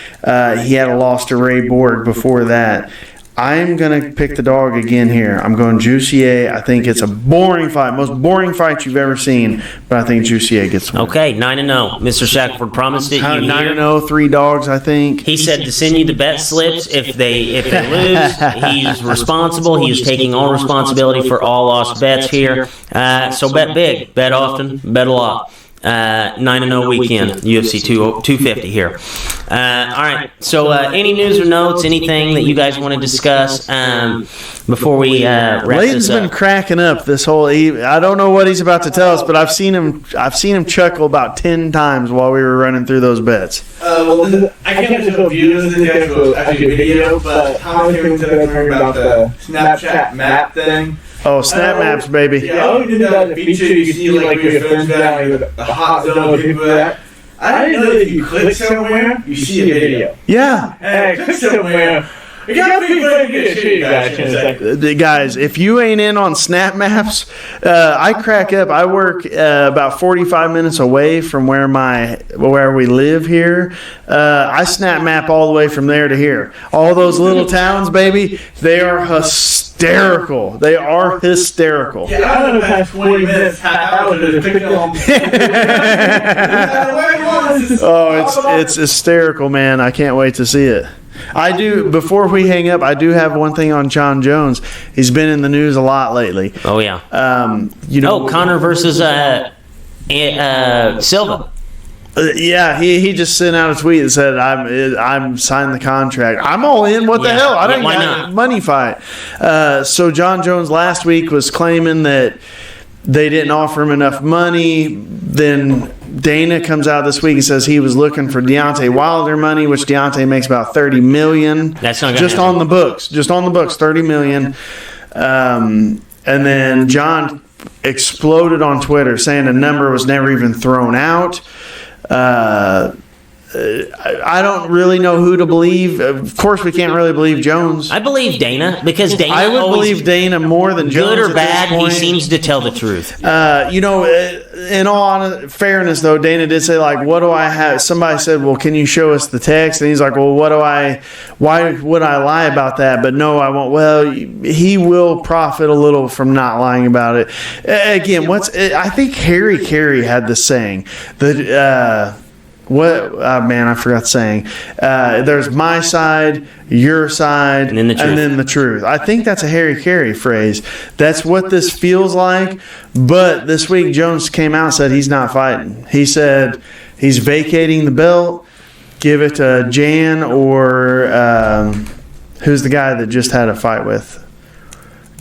He had a loss to Ray Borg before that. I'm going to pick the dog again here. I'm going Jussier. I think it's a boring fight. Most boring fight you've ever seen, but I think Jussier gets one. Okay, 9-0. Mr. Shackleford promised it. 9-0, 3 dogs, I think. He said to send you the bet slips if they lose. He's responsible. He's taking all responsibility for all lost bets here. So bet big, bet often, bet a lot. 9-0 weekend, UFC 250 here. All right, so any news or notes, anything that you guys want to discuss before we wrap Layton's this up? been cracking up this whole evening. I don't know what he's about to tell us, but I've seen him chuckle about 10 times while we were running through those bets. I can't show views in the actual video, but how many things have I heard about the Snapchat map thing? Oh, snap maps, baby. Yeah, I did that in the feature. You see, like, your phone's down, like, the hot zone of people that. I didn't know that if you click somewhere, you see a video. Yeah. Hey, click somewhere. I got people that get shit, you guys. In a second. Guys, if you ain't in on snap maps, I crack up. I work about 45 minutes away from where we live here. I snap map all the way from there to here. All those little towns, baby, they are hysterical. They are hysterical. Yeah, I don't know the past 20 minutes, half hour to click on. Oh, it's hysterical, man. I can't wait to see it. I do. Before we hang up, I do have one thing on John Jones. He's been in the news a lot lately. Oh yeah. Conor versus Silva. Yeah, he just sent out a tweet that said, "I'm signed the contract. I'm all in. What the hell? I don't why got not? Money fight." So John Jones last week was claiming that they didn't offer him enough money. Then Dana comes out this week and says he was looking for Deontay Wilder money, which Deontay makes about $30 million. That's not just on the books. Just on the books, $30 million. And then John exploded on Twitter saying a number was never even thrown out. I don't really know who to believe. Of course, we can't really believe Jones. I believe Dana because Dana. I would believe Dana more than Jones. Good or bad, he seems to tell the truth. In all fairness, though, Dana did say, like, what do I have? Somebody said, well, can you show us the text? And he's like, well, why would I lie about that? But no, I won't. Well, he will profit a little from not lying about it. Again, I think Harry Carey had this saying that. I forgot the saying. There's my side, your side, and then the truth. I think that's a Harry Carey phrase. That's what this feels like. But this week, Jones came out and said he's not fighting. He said he's vacating the belt. Give it to Jan or who's the guy that just had a fight with?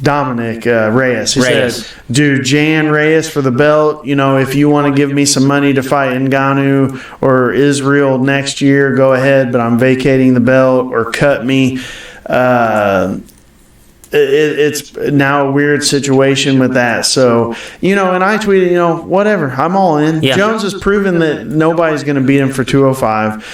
Dominic Reyes. He said, dude, Jan Reyes for the belt. If you want to give me some money to fight Ngannou or Israel next year, go ahead, but I'm vacating the belt or cut me. It's now a weird situation with that. So, and I tweeted, whatever, I'm all in. Yeah. Jones has proven that nobody's going to beat him for 205.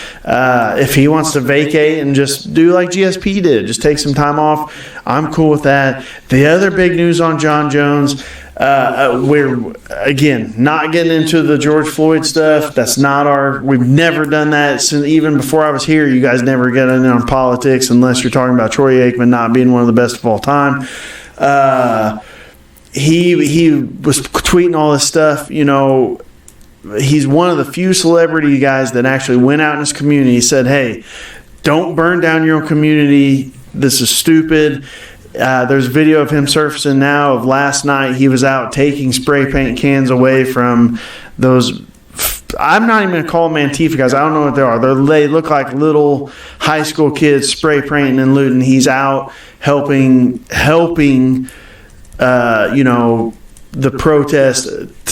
If he wants to vacate and just do like GSP did, just take some time off, I'm cool with that. The other big news on John Jones, we're, again, not getting into the George Floyd stuff. That's not we've never done that. Since even before I was here, you guys never get in on politics unless you're talking about Troy Aikman not being one of the best of all time. He was tweeting all this stuff, he's one of the few celebrity guys that actually went out in his community. He said, hey, don't burn down your own community. This is stupid. There's video of him surfacing now of last night. He was out taking spray paint cans away from those. I'm not even going to call them Antifa guys. I don't know what they are. They look like little high school kids spray painting and looting. He's out helping the protest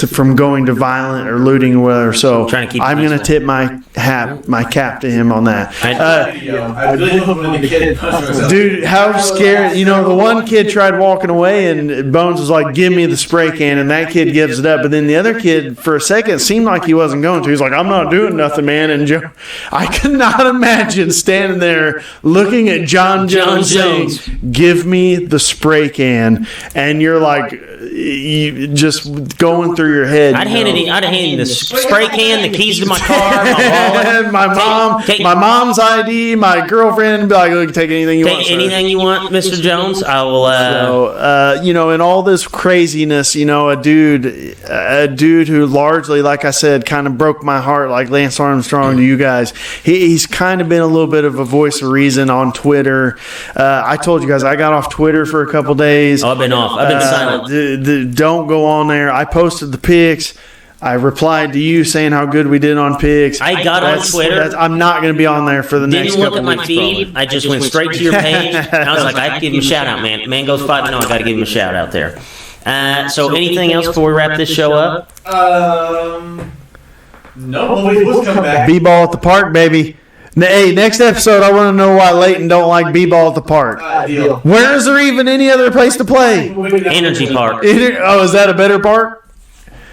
from going to violent or looting or whatever. So I'm going to tip my cap to him on that. Dude, how scared! The one kid tried walking away, and Bones was like, "Give me the spray can," and that kid gives it up. But then the other kid, for a second, seemed like he wasn't going to. He's like, "I'm not doing nothing, man." And I could not imagine standing there looking at John Jones saying, "Give me the spray can," and you're like, you just going through your head. I'd hand him the spray can, the keys to my car, my wallet, my mom's ID, my girlfriend, and be like, "Look, take anything you want." Take anything you want, Mr. Jones. I will. In all this craziness, a dude who largely, like I said, kind of broke my heart, like Lance Armstrong to you guys. He's kind of been a little bit of a voice of reason on Twitter. I told you guys I got off Twitter for a couple days. I've been off. I've been silent. Don't go on there. I posted the pics. I replied to you saying how good we did on pics. I got on Twitter. I'm not going to be on there for the next couple Didn't weeks. look at my feed. Probably. I just went straight to your page. And I was like, I have to give him a shout out, man. Man goes 5-0. I got to give him a shout out there. So anything else before we wrap this show up? No. Let's come back. B-ball at the park, baby. Hey, next episode, I want to know why Leighton don't like b-ball at the park. Where is there even any other place to play? Energy Park. Is that a better park?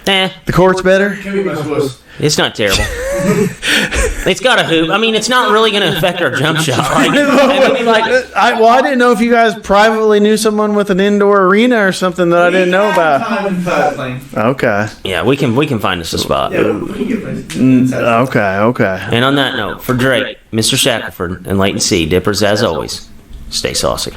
The court's better? It's not terrible. It's got a hoop. I mean, it's not really going to affect our jump shot. I didn't know if you guys privately knew someone with an indoor arena or something that I didn't know about. Okay. Yeah, we can find us a spot. Okay. And on that note, for Drake, Mr. Shackleford, and Leighton C., Dippers, as always, stay saucy.